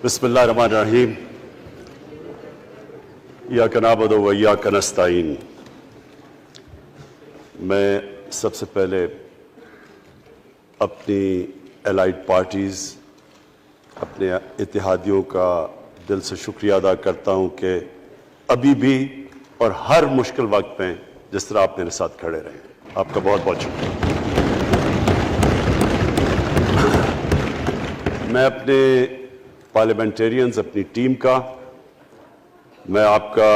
بسم اللہ الرحمن الرحیم ایاک نعبد و ایاک نستعین۔ میں سب سے پہلے اپنی الائڈ پارٹیز، اپنے اتحادیوں کا دل سے شکریہ ادا کرتا ہوں کہ ابھی بھی اور ہر مشکل وقت میں جس طرح آپ میرے ساتھ کھڑے رہے، آپ کا بہت بہت شکریہ۔ میں اپنے پارلیمنٹیرینز، اپنی ٹیم کا، میں آپ کا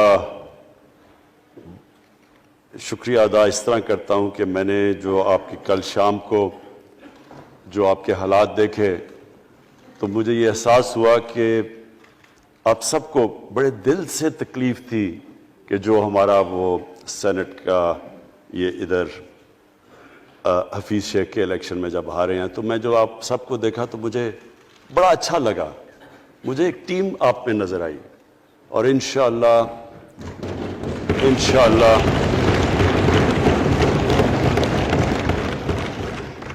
شکریہ ادا اس طرح کرتا ہوں کہ میں نے جو آپ کی کل شام کو جو آپ کے حالات دیکھے تو مجھے یہ احساس ہوا کہ آپ سب کو بڑے دل سے تکلیف تھی کہ جو ہمارا وہ سینٹ کا یہ ادھر حفیظ شیخ کے الیکشن میں جب ہارے ہیں، تو میں جو آپ سب کو دیکھا تو مجھے بڑا اچھا لگا، مجھے ایک ٹیم آپ میں نظر آئی، اور انشاءاللہ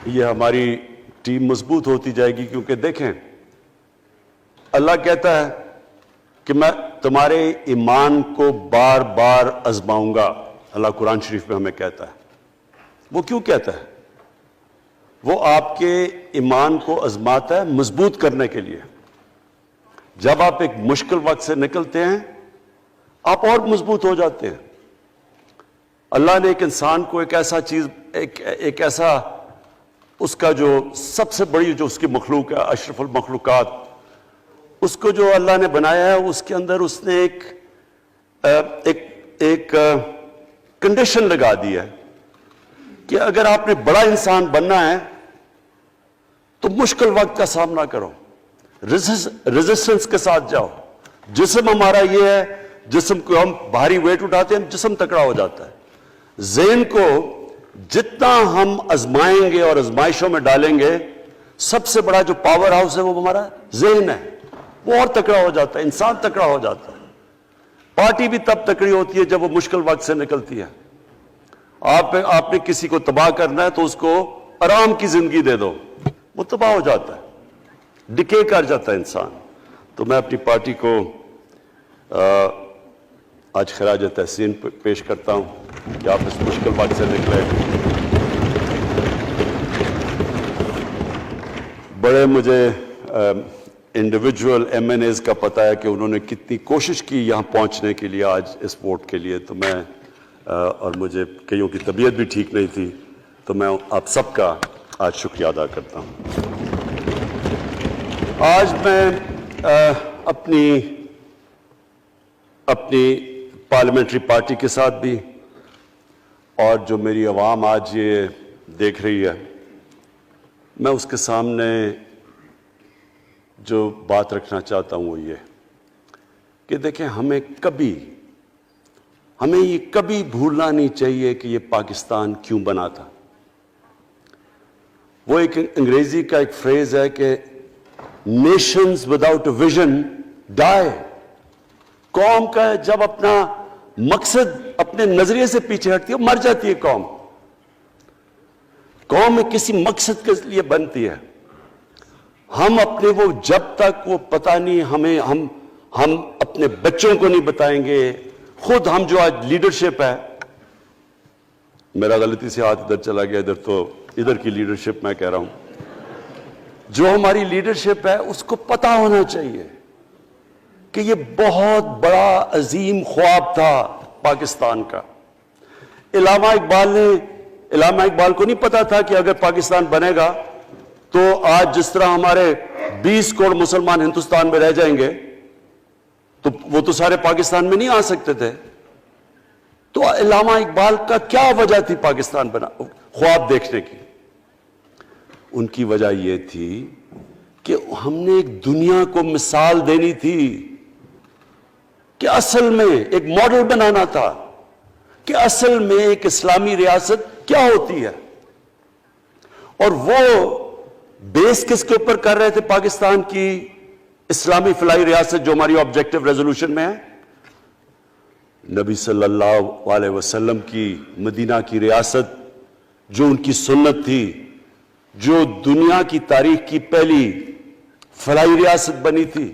یہ ہماری ٹیم مضبوط ہوتی جائے گی، کیونکہ دیکھیں اللہ کہتا ہے کہ میں تمہارے ایمان کو بار بار آزماؤں گا۔ اللہ قرآن شریف میں ہمیں کہتا ہے۔ وہ کیوں کہتا ہے؟ وہ آپ کے ایمان کو آزماتا ہے مضبوط کرنے کے لیے۔ جب آپ ایک مشکل وقت سے نکلتے ہیں آپ اور مضبوط ہو جاتے ہیں۔ اللہ نے ایک انسان کو ایک ایسا چیز، ایک ایسا اس کا جو سب سے بڑی جو اس کی مخلوق ہے، اشرف المخلوقات، اس کو جو اللہ نے بنایا ہے، اس کے اندر اس نے ایک کنڈیشن لگا دی ہے کہ اگر آپ نے بڑا انسان بننا ہے تو مشکل وقت کا سامنا کرو، ریزسٹنس کے ساتھ جاؤ۔ جسم ہمارا یہ ہے، جسم کو ہم بھاری ویٹ اٹھاتے ہیں، جسم تکڑا ہو جاتا ہے۔ ذہن کو جتنا ہم آزمائیں گے اور آزمائشوں میں ڈالیں گے، سب سے بڑا جو پاور ہاؤس ہے وہ ہمارا ذہن ہے، وہ اور تکڑا ہو جاتا ہے، انسان تکڑا ہو جاتا ہے۔ پارٹی بھی تب تکڑی ہوتی ہے جب وہ مشکل وقت سے نکلتی ہے۔ آپ نے کسی کو تباہ کرنا ہے تو اس کو آرام کی زندگی دے دو، وہ تباہ ہو جاتا ہے، ڈکے کر جاتا ہے انسان۔ تو میں اپنی پارٹی کو آج خراج تحسین پیش کرتا ہوں کہ آپ اس مشکل وقت سے نکلے۔ بڑے مجھے انڈیویجول ایم این ایز کا پتہ ہے کہ انہوں نے کتنی کوشش کی یہاں پہنچنے کے لیے، آج اس ووٹ کے لیے، تو میں اور مجھے کئیوں کی طبیعت بھی ٹھیک نہیں تھی، تو میں آپ سب کا آج شکریہ ادا کرتا ہوں۔ آج میں اپنی پارلیمنٹری پارٹی کے ساتھ بھی، اور جو میری عوام آج یہ دیکھ رہی ہے، میں اس کے سامنے جو بات رکھنا چاہتا ہوں وہ یہ کہ دیکھیں ہمیں یہ کبھی بھولنا نہیں چاہیے کہ یہ پاکستان کیوں بنا تھا۔ وہ ایک انگریزی کا ایک فریز ہے کہ نیشنز وداؤٹ اے ویژن ڈائی۔ قوم کا جب اپنا مقصد اپنے نظریے سے پیچھے ہٹتی ہے مر جاتی ہے قوم۔ قوم کسی مقصد کے لیے بنتی ہے۔ ہم اپنے وہ جب تک وہ پتہ نہیں ہم اپنے بچوں کو نہیں بتائیں گے، خود ہم جو آج لیڈرشپ ہے، میرا غلطی سے ہاتھ ادھر چلا گیا، ادھر کی لیڈرشپ میں کہہ رہا ہوں، جو ہماری لیڈرشپ ہے اس کو پتہ ہونا چاہیے کہ یہ بہت بڑا عظیم خواب تھا پاکستان کا۔ علامہ اقبال کو نہیں پتا تھا کہ اگر پاکستان بنے گا تو آج جس طرح ہمارے 20 کروڑ مسلمان ہندوستان میں رہ جائیں گے تو وہ تو سارے پاکستان میں نہیں آ سکتے تھے۔ تو علامہ اقبال کا کیا وجہ تھی پاکستان خواب دیکھنے کی؟ ان کی وجہ یہ تھی کہ ہم نے ایک دنیا کو مثال دینی تھی، کہ اصل میں ایک ماڈل بنانا تھا کہ اصل میں ایک اسلامی ریاست کیا ہوتی ہے۔ اور وہ بیس کس کے اوپر کر رہے تھے پاکستان کی اسلامی فلاحی ریاست جو ہماری آبجیکٹو ریزولوشن میں ہے؟ نبی صلی اللہ علیہ وسلم کی مدینہ کی ریاست، جو ان کی سنت تھی، جو دنیا کی تاریخ کی پہلی فلاحی ریاست بنی تھی،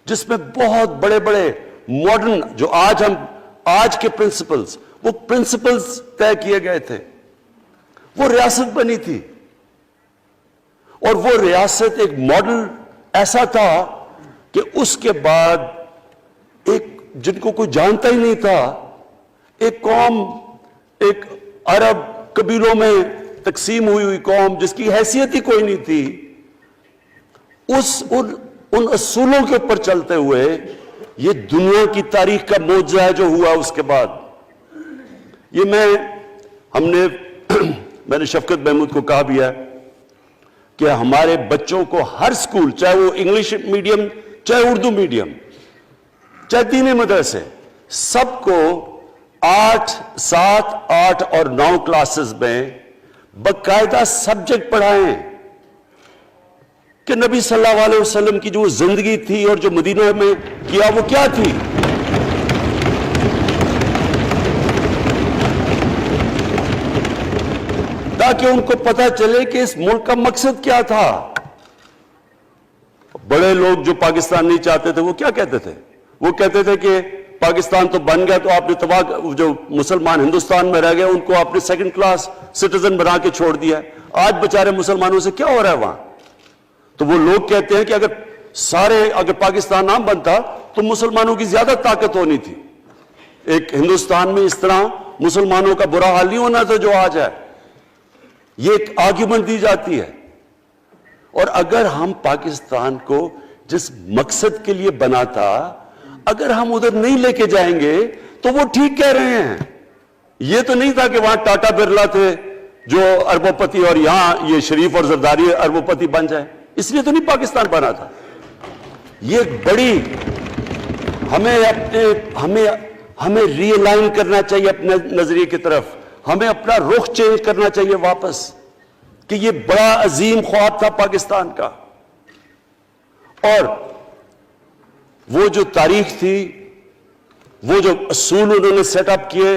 جس میں بہت بڑے بڑے ماڈرن جو آج کے پرنسپلز، وہ پرنسپلز طے کیے گئے تھے. وہ ریاست بنی تھی، اور وہ ریاست ایک ماڈل ایسا تھا کہ اس کے بعد ایک جن کو کوئی جانتا ہی نہیں تھا، ایک قوم، ایک عرب قبیلوں میں تقسیم ہوئی قوم جس کی حیثیت ہی کوئی نہیں تھی، ان اصولوں کے اوپر چلتے ہوئے یہ دنیا کی تاریخ کا معجزہ ہے جو ہوا اس کے بعد. یہ میں نے شفقت محمود کو کہا بھی ہے کہ ہمارے بچوں کو ہر سکول، چاہے وہ انگلش میڈیم، چاہے اردو میڈیم، چاہے دینی مدرسے، سب کو 8، 7، 8 اور 9 کلاسز میں باقاعدہ سبجیکٹ پڑھائیں کہ نبی صلی اللہ علیہ وسلم کی جو زندگی تھی اور جو مدینہ میں کیا وہ کیا تھی. تاکہ ان کو پتہ چلے کہ اس ملک کا مقصد کیا تھا. بڑے لوگ جو پاکستان نہیں چاہتے تھے وہ کیا کہتے تھے؟ وہ کہتے تھے کہ پاکستان تو بن گیا تو آپ نے جو مسلمان ہندوستان میں رہ گئے ان کو آپ نے سیکنڈ کلاس سٹیزن بنا کے چھوڑ دیا. آج بیچارے مسلمانوں سے کیا ہو رہا ہے وہاں؟ تو وہ لوگ کہتے ہیں کہ اگر پاکستان نہ بنتا تو مسلمانوں کی زیادہ طاقت ہونی تھی. ایک ہندوستان میں اس طرح مسلمانوں کا برا حال نہیں ہونا تھا جو آج ہے. یہ ایک آرگیومنٹ دی جاتی ہے. اور اگر ہم پاکستان کو جس مقصد کے لیے بنا تھا اگر ہم ادھر نہیں لے کے جائیں گے تو وہ ٹھیک کہہ رہے ہیں. یہ تو نہیں تھا کہ وہاں ٹاٹا برلا تھے جو اربوں پتی اور یہاں یہ شریف اور زرداری اربوں پتی بن جائیں. اس لیے تو نہیں پاکستان بنا تھا. یہ بڑی ہمیں ری الائن کرنا چاہیے اپنے نظریے کی طرف. ہمیں اپنا رخ چینج کرنا چاہیے واپس کہ یہ بڑا عظیم خواب تھا پاکستان کا. اور وہ جو تاریخ تھی، وہ جو اصول انہوں نے سیٹ اپ کیے،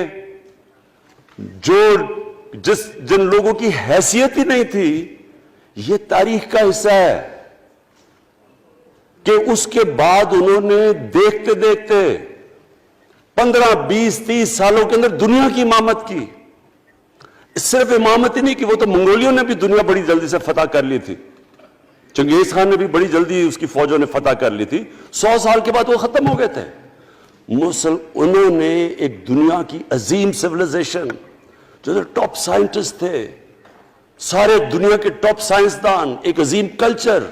جن لوگوں کی حیثیت ہی نہیں تھی، یہ تاریخ کا حصہ ہے کہ اس کے بعد انہوں نے دیکھتے دیکھتے 15، 20، 30 سالوں کے اندر دنیا کی امامت کی. صرف امامت ہی نہیں کہ وہ تو منگولیوں نے بھی دنیا بڑی جلدی سے فتح کر لی تھی. چنگیز خان نے بھی بڑی جلدی اس کی فوجوں نے فتح کر لی تھی. 100 سال کے بعد وہ ختم ہو گئے تھے. انہوں نے ایک دنیا کی عظیم سیویلائزیشن، جو ٹاپ سائنٹسٹ تھے، سارے دنیا کے ٹاپ سائنسدان، ایک عظیم کلچر.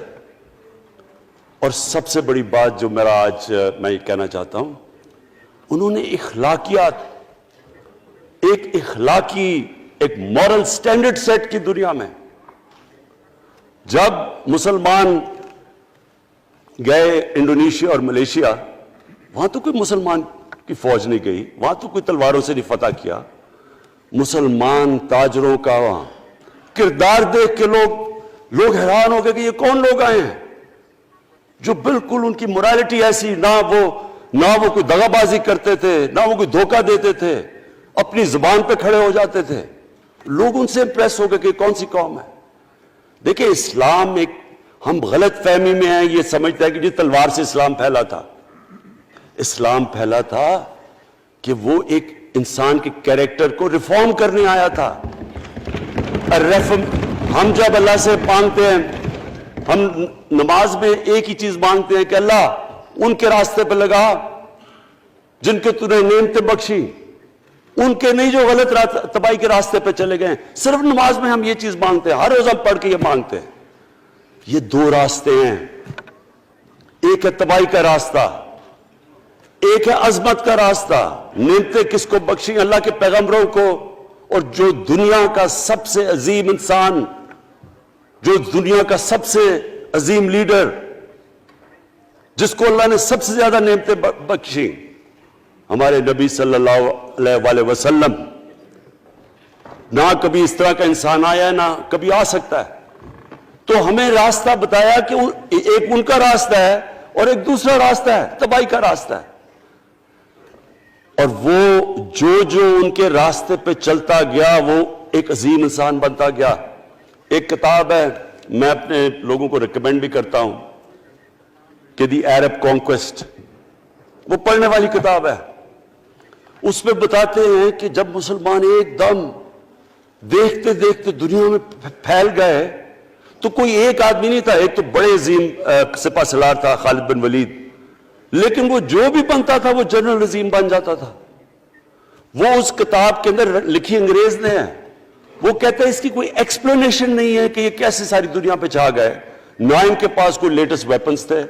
اور سب سے بڑی بات جو آج میں یہ کہنا چاہتا ہوں، انہوں نے اخلاقیات، ایک اخلاقی، ایک مورل سٹینڈرڈ سیٹ کی دنیا میں. جب مسلمان گئے انڈونیشیا اور ملیشیا، وہاں تو کوئی مسلمان کی فوج نہیں گئی، وہاں تو کوئی تلواروں سے نہیں فتح کیا. مسلمان تاجروں کا وہاں کردار دیکھ کے لوگ حیران ہو گئے کہ یہ کون لوگ آئے ہیں جو بالکل ان کی morality ایسی، نہ وہ کوئی دغا بازی کرتے تھے، نہ وہ کوئی دھوکہ دیتے تھے، اپنی زبان پہ کھڑے ہو جاتے تھے. لوگ ان سے امپریس ہو گئے کہ کون سی قوم ہے. دیکھیں اسلام ہم غلط فہمی میں ہیں، یہ سمجھتا ہے کہ جی تلوار سے اسلام پھیلا تھا. اسلام پھیلا تھا کہ وہ ایک انسان کے کیریکٹر کو ریفارم کرنے آیا تھا. ہم جب اللہ سے مانگتے ہیں، ہم نماز میں ایک ہی چیز مانگتے ہیں کہ اللہ ان کے راستے پہ لگا جن کے تو نے نعمتیں بخشی، ان کے نہیں جو غلط تباہی کے راستے پہ چلے گئے. صرف نماز میں ہم یہ چیز مانگتے ہیں، ہر روز ہم پڑھ کے یہ مانگتے ہیں. یہ 2 راستے ہیں، ایک ہے تباہی کا راستہ، ایک ہے عظمت کا راستہ. نعمتیں کس کو بخشی؟ اللہ کے پیغمبروں کو. اور جو دنیا کا سب سے عظیم انسان، جو دنیا کا سب سے عظیم لیڈر، جس کو اللہ نے سب سے زیادہ نعمتیں بخشی، ہمارے نبی صلی اللہ علیہ وسلم. نہ کبھی اس طرح کا انسان آیا، نہ کبھی آ سکتا ہے. تو ہمیں راستہ بتایا کہ ایک ان کا راستہ ہے اور ایک دوسرا راستہ ہے، تباہی کا راستہ ہے. اور وہ جو ان کے راستے پہ چلتا گیا وہ ایک عظیم انسان بنتا گیا. ایک کتاب ہے، میں اپنے لوگوں کو ریکمینڈ بھی کرتا ہوں، کہ دی عرب کانکویسٹ، وہ پڑھنے والی کتاب ہے. اس میں بتاتے ہیں کہ جب مسلمان ایک دم دیکھتے دیکھتے دنیا میں پھیل گئے تو کوئی ایک آدمی نہیں تھا. ایک تو بڑے عظیم سپہ سالار تھا خالد بن ولید، لیکن وہ جو بھی بنتا تھا وہ جنرل عظیم بن جاتا تھا. وہ اس کتاب کے اندر لکھی انگریز نے ہے. وہ کہتا ہے اس کی کوئی ایکسپلینیشن نہیں ہے کہ یہ کیسے ساری دنیا پہ چھا گئے. نہ ان کے پاس کوئی لیٹسٹ ویپنز تھے،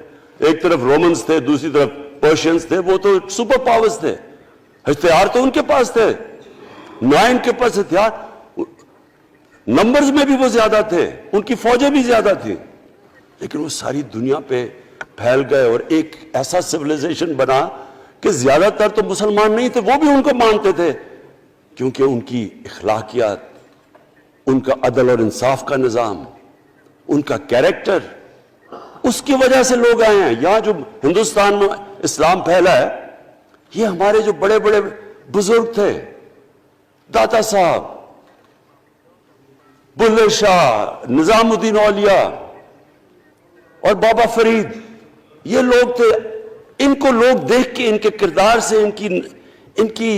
ایک طرف رومنز تھے، دوسری طرف پرشینز تھے، وہ تو سپر پاورز تھے، ہتھیار تو ان کے پاس تھے. نہ ان کے پاس ہتھیار، نمبرز میں بھی وہ زیادہ تھے، ان کی فوجیں بھی زیادہ تھیں، لیکن وہ ساری دنیا پہ پھیل گئے اور ایک ایسا سویلائزیشن بنا کہ زیادہ تر تو مسلمان نہیں تھے، وہ بھی ان کو مانتے تھے، کیونکہ ان کی اخلاقیات، ان کا عدل اور انصاف کا نظام، ان کا کیریکٹر، اس کی وجہ سے لوگ آئے ہیں. یہاں جو ہندوستان میں اسلام پھیلا ہے، یہ ہمارے جو بڑے بڑے بزرگ تھے، داتا صاحب، بلے شاہ، نظام الدین اولیاء اور بابا فرید، یہ لوگ تھے. ان کو لوگ دیکھ کے، ان کے کردار سے، ان کے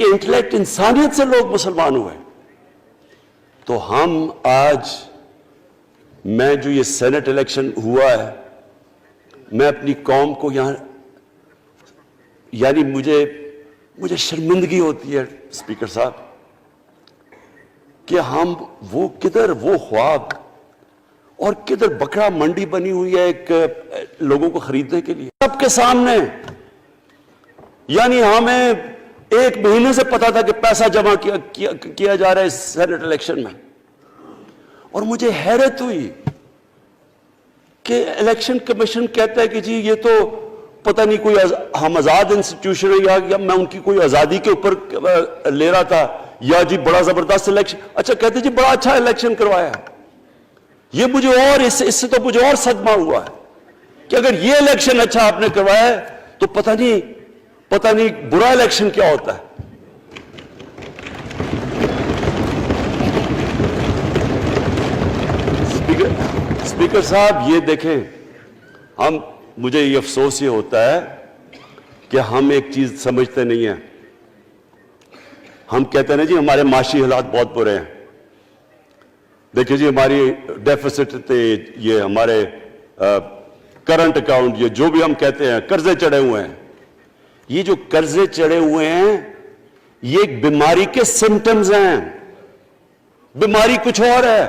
انٹلیکٹ، انسانیت سے لوگ مسلمان ہوئے. تو ہم آج، میں جو یہ سینٹ الیکشن ہوا ہے، میں اپنی قوم کو یہاں، یعنی مجھے شرمندگی ہوتی ہے اسپیکر صاحب کہ ہم وہ خواب اور کدھر بکرا منڈی بنی ہوئی ہے ایک لوگوں کو خریدنے کے لیے سب کے سامنے. یعنی ہمیں ایک مہینے سے پتا تھا کہ پیسہ جمع کیا جا رہا ہے اس سینٹ الیکشن میں، اور مجھے حیرت ہوئی کہ الیکشن کمیشن کہتا ہے کہ جی یہ تو پتہ نہیں کوئی ہم آزاد انسٹیٹیوشن ہے یا میں ان کی کوئی آزادی کے اوپر لے رہا تھا، یا جی بڑا زبردست الیکشن. اچھا کہتے جی بڑا اچھا الیکشن کروایا. یہ مجھے اور اس سے تو مجھے اور صدمہ ہوا ہے کہ اگر یہ الیکشن اچھا آپ نے کروایا ہے تو پتہ نہیں برا الیکشن کیا ہوتا ہے. اسپیکر صاحب یہ دیکھیں، مجھے یہ افسوس یہ ہوتا ہے کہ ہم ایک چیز سمجھتے نہیں ہیں. ہم کہتے ہیں جی ہمارے معاشی حالات بہت برے ہیں. دیکھیں جی ہماری ڈیفیسٹ تھے، یہ ہمارے کرنٹ اکاؤنٹ، یہ جو بھی ہم کہتے ہیں قرضے چڑھے ہوئے ہیں. یہ جو قرضے چڑھے ہوئے ہیں یہ ایک بیماری کے سمٹمز ہیں. بیماری کچھ اور ہے.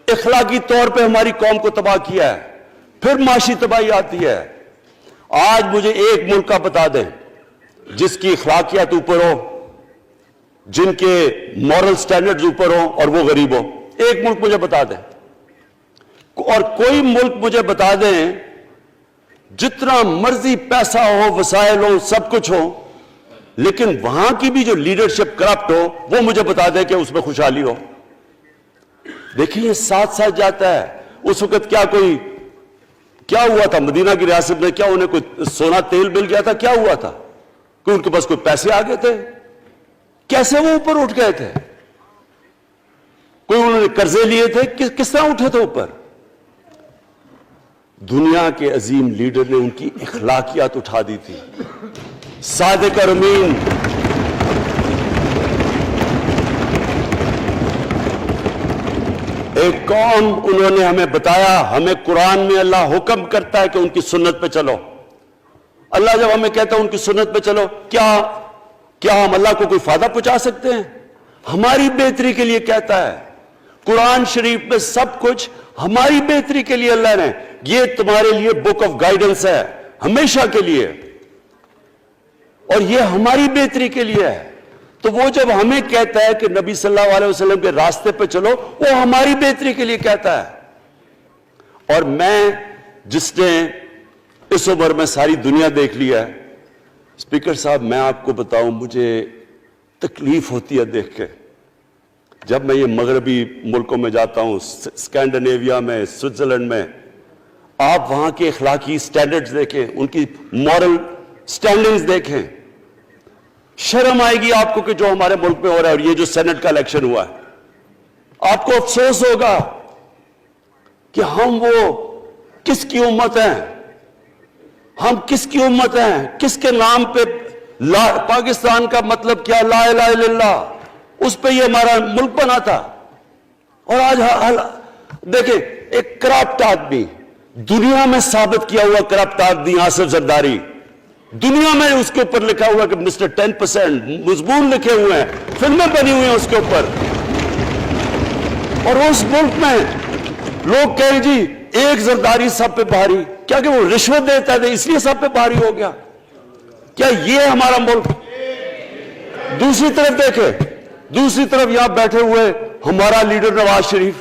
اخلاقی طور پہ ہماری قوم کو تباہ کیا ہے، پھر معاشی تباہی آتی ہے. آج مجھے ایک ملک کا بتا دیں جس کی اخلاقیات اوپر ہو، جن کے مورل سٹینڈرڈز اوپر ہوں اور وہ غریب ہو. ایک ملک مجھے بتا دیں، اور کوئی ملک مجھے بتا دیں جتنا مرضی پیسہ ہو، وسائل ہو، سب کچھ ہو، لیکن وہاں کی بھی جو لیڈرشپ کرپٹ ہو، وہ مجھے بتا دیں کہ اس میں خوشحالی ہو. دیکھیں یہ ساتھ ساتھ جاتا ہے. اس وقت کیا ہوا تھا مدینہ کی ریاست میں؟ کیا انہیں کوئی سونا تیل مل گیا تھا؟ کیا ہوا تھا؟ کوئی ان کے پاس کوئی پیسے آ گئے تھے؟ کیسے وہ اوپر اٹھ گئے تھے؟ کوئی انہوں نے قرضے لیے تھے؟ کس طرح اٹھے تھے اوپر؟ دنیا کے عظیم لیڈر نے ان کی اخلاقیات اٹھا دی تھی. صادق اور امین، ایک قوم، انہوں نے ہمیں بتایا. ہمیں قرآن میں اللہ حکم کرتا ہے کہ ان کی سنت پہ چلو. اللہ جب ہمیں کہتا ہے ان کی سنت پہ چلو، کیا ہم اللہ کو کوئی فائدہ پہنچا سکتے ہیں؟ ہماری بہتری کے لیے کہتا ہے. قرآن شریف میں سب کچھ ہماری بہتری کے لیے اللہ نے، یہ تمہارے لیے بک آف گائیڈنس ہے ہمیشہ کے لیے، اور یہ ہماری بہتری کے لیے ہے. تو وہ جب ہمیں کہتا ہے کہ نبی صلی اللہ علیہ وسلم کے راستے پہ چلو، وہ ہماری بہتری کے لیے کہتا ہے. اور میں جس نے اس عمر میں ساری دنیا دیکھ لیا ہے، اسپیکر صاحب میں آپ کو بتاؤں، مجھے تکلیف ہوتی ہے دیکھ کے. جب میں یہ مغربی ملکوں میں جاتا ہوں، اسکینڈینیویا میں، سوئٹزرلینڈ میں، آپ وہاں کے اخلاقی سٹینڈرڈز دیکھیں، ان کی مورل سٹینڈنگز دیکھیں، شرم آئے گی آپ کو کہ جو ہمارے ملک میں ہو رہا ہے. اور یہ جو سینٹ کا الیکشن ہوا ہے، آپ کو افسوس ہوگا کہ ہم وہ کس کی امت ہیں ہم؟ کس کی امت ہیں؟ کس کے نام پہ پاکستان کا مطلب کیا؟ لا الہ الا اللہ، اس پہ یہ ہمارا ملک بنا تھا. اور آج دیکھیں ایک کرپٹ آدمی، دنیا میں ثابت کیا ہوا کرپٹ آدمی آصف زرداری، دنیا میں اس کے اوپر لکھا ہوا کہ مسٹر 10%، مضمون لکھے ہوئے ہیں، فلمیں بنی ہوئی ہیں اس کے اوپر. اور اس ملک میں لوگ کہیں جی ایک زرداری سب پہ بھاری، کیا کہ وہ رشوت دیتا تھا اس لیے سب پہ بھاری ہو گیا؟ کیا یہ ہمارا ملک؟ دوسری طرف دیکھیں، دوسری طرف یہاں بیٹھے ہوئے ہمارا لیڈر نواز شریف.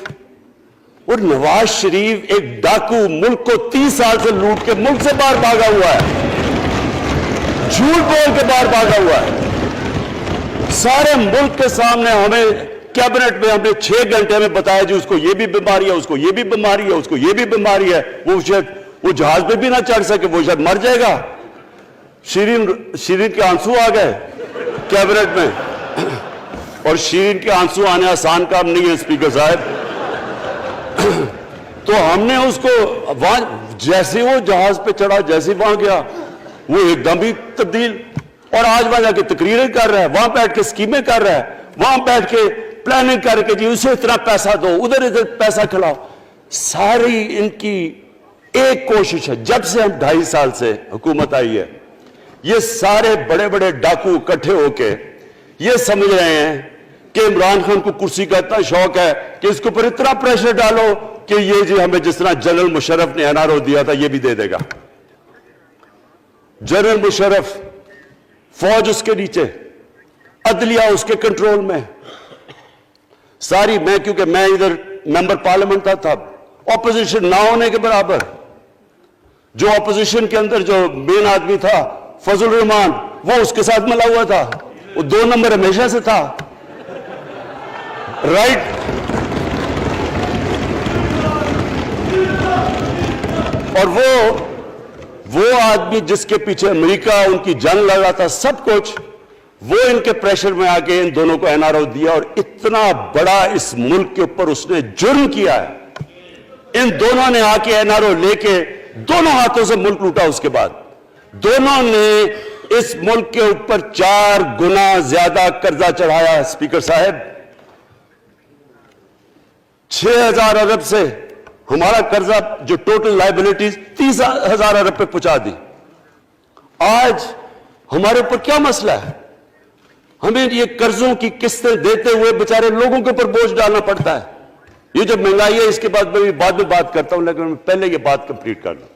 اور نواز شریف ایک ڈاکو، ملک کو 30 سال سے لوٹ کے ملک سے باہر بھاگا ہوا ہے، جھوٹ بول کے باہر بھاگا ہوا ہے. سارے ملک کے سامنے ہمیں کیبنٹ میں ہم نے 6 گھنٹے میں بتایا جی اس کو یہ بھی بیماری ہے، اس کو یہ بھی بیماری ہے، اس کو یہ بھی بیماری ہے، وہ شاید وہ جہاز پہ بھی نہ چڑھ سکے، وہ شاید مر جائے گا. شیرین کے آنسو آ گئے کیبنٹ میں، اور شیرین کے آنسو آنے آسان کام نہیں ہے اسپیکر صاحب. تو ہم نے اس کو وہاں جیسے وہ جہاز پہ چڑھا، جیسے وہاں گیا وہ ایک دم ہی تبدیل. اور آج وہاں جا کے تقریریں کر رہا ہے، وہاں بیٹھ کے سکیمیں کر رہا ہے، وہاں بیٹھ کے پلاننگ کر کے جی اسے اتنا پیسہ دو، ادھر پیسہ کھلاؤ. ساری ان کی ایک کوشش ہے جب سے ہم 2.5 سال سے حکومت آئی ہے، یہ سارے بڑے بڑے ڈاکو اکٹھے ہو کے یہ سمجھ رہے ہیں کہ عمران خان کو کرسی کا اتنا شوق ہے کہ اس کے اوپر اتنا پریشر ڈالو کہ یہ جی ہمیں جس طرح جنرل مشرف نے NRO دیا تھا یہ بھی دے دے گا. جنرل مشرف، فوج اس کے نیچے، عدلیہ اس کے کنٹرول میں ساری. میں کیونکہ میں ادھر ممبر پارلیمنٹ تھا تب، اپوزیشن نہ ہونے کے برابر. جو اپوزیشن کے اندر جو مین آدمی تھا فضل الرحمان، وہ اس کے ساتھ ملا ہوا تھا، وہ 2 نمبر ہمیشہ سے تھا. رائٹ. اور وہ آدمی جس کے پیچھے امریکہ ان کی جنگ لڑ رہا تھا، سب کچھ، وہ ان کے پریشر میں آ کے ان دونوں کو NRO دیا. اور اتنا بڑا اس ملک کے اوپر اس نے جرم کیا ہے. ان دونوں نے آ کے NRO لے کے دونوں ہاتھوں سے ملک لوٹا. اس کے بعد دونوں نے اس ملک کے اوپر 4 گنا زیادہ قرضہ چڑھایا. اسپیکر صاحب 6,000 ارب سے ہمارا قرضہ جو ٹوٹل لائبلٹیز 30,000 ارب پہ پہنچا دی. آج ہمارے اوپر کیا مسئلہ ہے؟ ہمیں یہ قرضوں کی قسطیں دیتے ہوئے بیچارے لوگوں کے اوپر بوجھ ڈالنا پڑتا ہے. یہ جو مہنگائی ہے اس کے بعد میں بعد میں بات کرتا ہوں، لیکن پہلے یہ بات کمپلیٹ کر لوں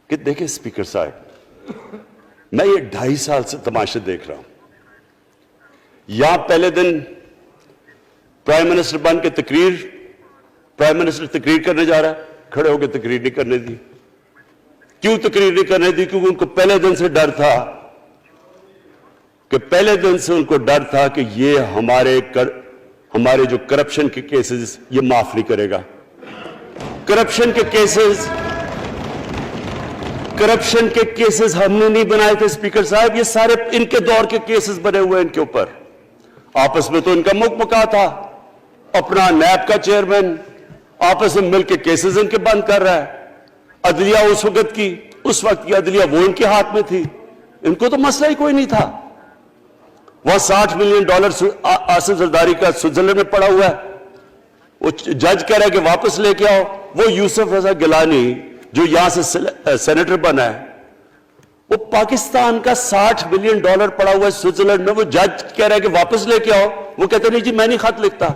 کہ دیکھیں اسپیکر صاحب، میں یہ 2.5 سال سے تماشے دیکھ رہا ہوں. یہاں پہلے دن پرائم منسٹر بن کے پرائم منسٹر تقریر کرنے جا رہا ہے، کھڑے ہو کے تقریر نہیں کرنے دی. کیوں تقریر نہیں کرنے دی؟ کیونکہ ان کو پہلے دن سے ڈر تھا کہ یہ ہمارے جو کرپشن کے کیسز یہ معاف نہیں کرے گا. کرپشن کے کیسز ہم نے نہیں بنائے تھے اسپیکر صاحب، یہ سارے ان کے دور کے کیسز بنے ہوئے ان کے اوپر. آپس میں تو ان کا مکا تھا، اپنا نیب کا چیئرمین آپس میں مل کے کیسز ان کے بند کر رہا ہے. عدلیہ اس وقت کی عدلیہ وہ ان کے ہاتھ میں تھی، ان کو تو مسئلہ ہی کوئی نہیں تھا. وہاں $60 ملین آصف زرداری کا سوئٹزرلینڈ میں پڑا ہوا ہے. وہ جج کہہ رہا ہے کہ واپس لے کے آؤ. وہ یوسف رضا گیلانی جو یہاں سے سینیٹر بنا ہے، وہ پاکستان کا $60 ملین پڑا ہوا ہے سوئٹزرلینڈ میں. وہ جج کہہ رہا ہے کہ واپس لے کے آؤ. وہ کہتے نہیں جی میں نہیں خط لکھتا.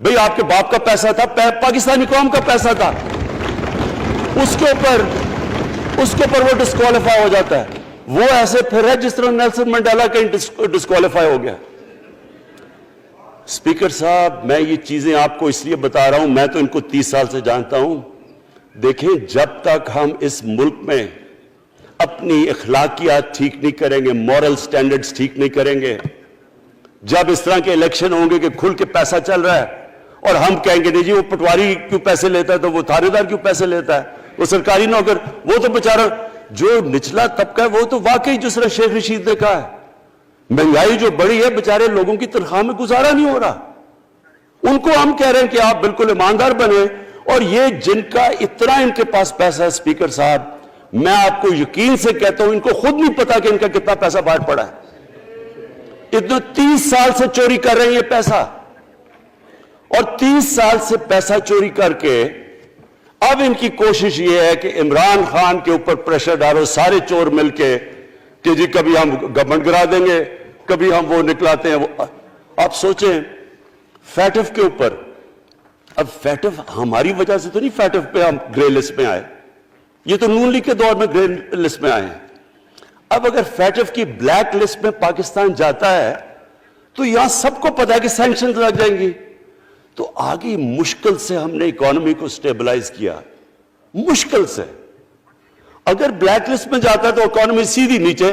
بھئی آپ کے باپ کا پیسہ تھا، پاکستانی قوم کا پیسہ تھا. اس کے اوپر وہ ڈسکوالیفائی ہو جاتا ہے. وہ ایسے پھر ہے جس طرح نیلسن منڈیلا کہیں ڈسکوالیفائی ہو گیا. اسپیکر صاحب میں یہ چیزیں آپ کو اس لیے بتا رہا ہوں، میں تو ان کو 30 سال سے جانتا ہوں. دیکھیں جب تک ہم اس ملک میں اپنی اخلاقیات ٹھیک نہیں کریں گے، مورل سٹینڈرڈز ٹھیک نہیں کریں گے، جب اس طرح کے الیکشن ہوں گے کہ کھل کے پیسہ چل رہا ہے اور ہم کہیں گے نہیں جی وہ پٹواری کیوں پیسے لیتا ہے، تو وہ تھانے دار کیوں پیسے لیتا ہے، وہ سرکاری نوکر، وہ تو بیچارہ جو نچلا طبقہ ہے وہ تو واقعی جس طرح شیخ رشید نے کہا ہے مہنگائی جو بڑی ہے بیچارے لوگوں کی تنخواہ میں گزارا نہیں ہو رہا. ان کو ہم کہہ رہے ہیں کہ آپ بالکل ایماندار بنے اور یہ جن کا اتنا ان کے پاس پیسہ ہے اسپیکر صاحب، میں آپ کو یقین سے کہتا ہوں ان کو خود نہیں پتا کہ ان کا کتنا پیسہ باہر پڑا ہے۔ اتنا 30 سال سے چوری کر رہے ہیں یہ پیسہ، اور 30 سال سے پیسہ چوری کر کے اب ان کی کوشش یہ ہے کہ عمران خان کے اوپر پریشر ڈالو سارے چور مل کے کہ جی کبھی ہم گورنمنٹ گرا دیں گے، کبھی ہم وہ نکلاتے ہیں۔ آپ سوچیں فیٹف کے اوپر، اب فیٹف ہماری وجہ سے تو نہیں فیٹف پہ ہم گرے لسٹ میں آئے، یہ تو نون لیگ کے دور میں گرے لسٹ میں آئے ہیں۔ اب اگر فیٹف کی بلیک لسٹ میں پاکستان جاتا ہے تو یہاں سب کو پتا ہے کہ سینکشنز لگ جائیں گی، تو آگے مشکل سے ہم نے اکانومی کو سٹیبلائز کیا، مشکل سے۔ اگر بلیک لسٹ میں جاتا ہے تو اکانومی سیدھی نیچے۔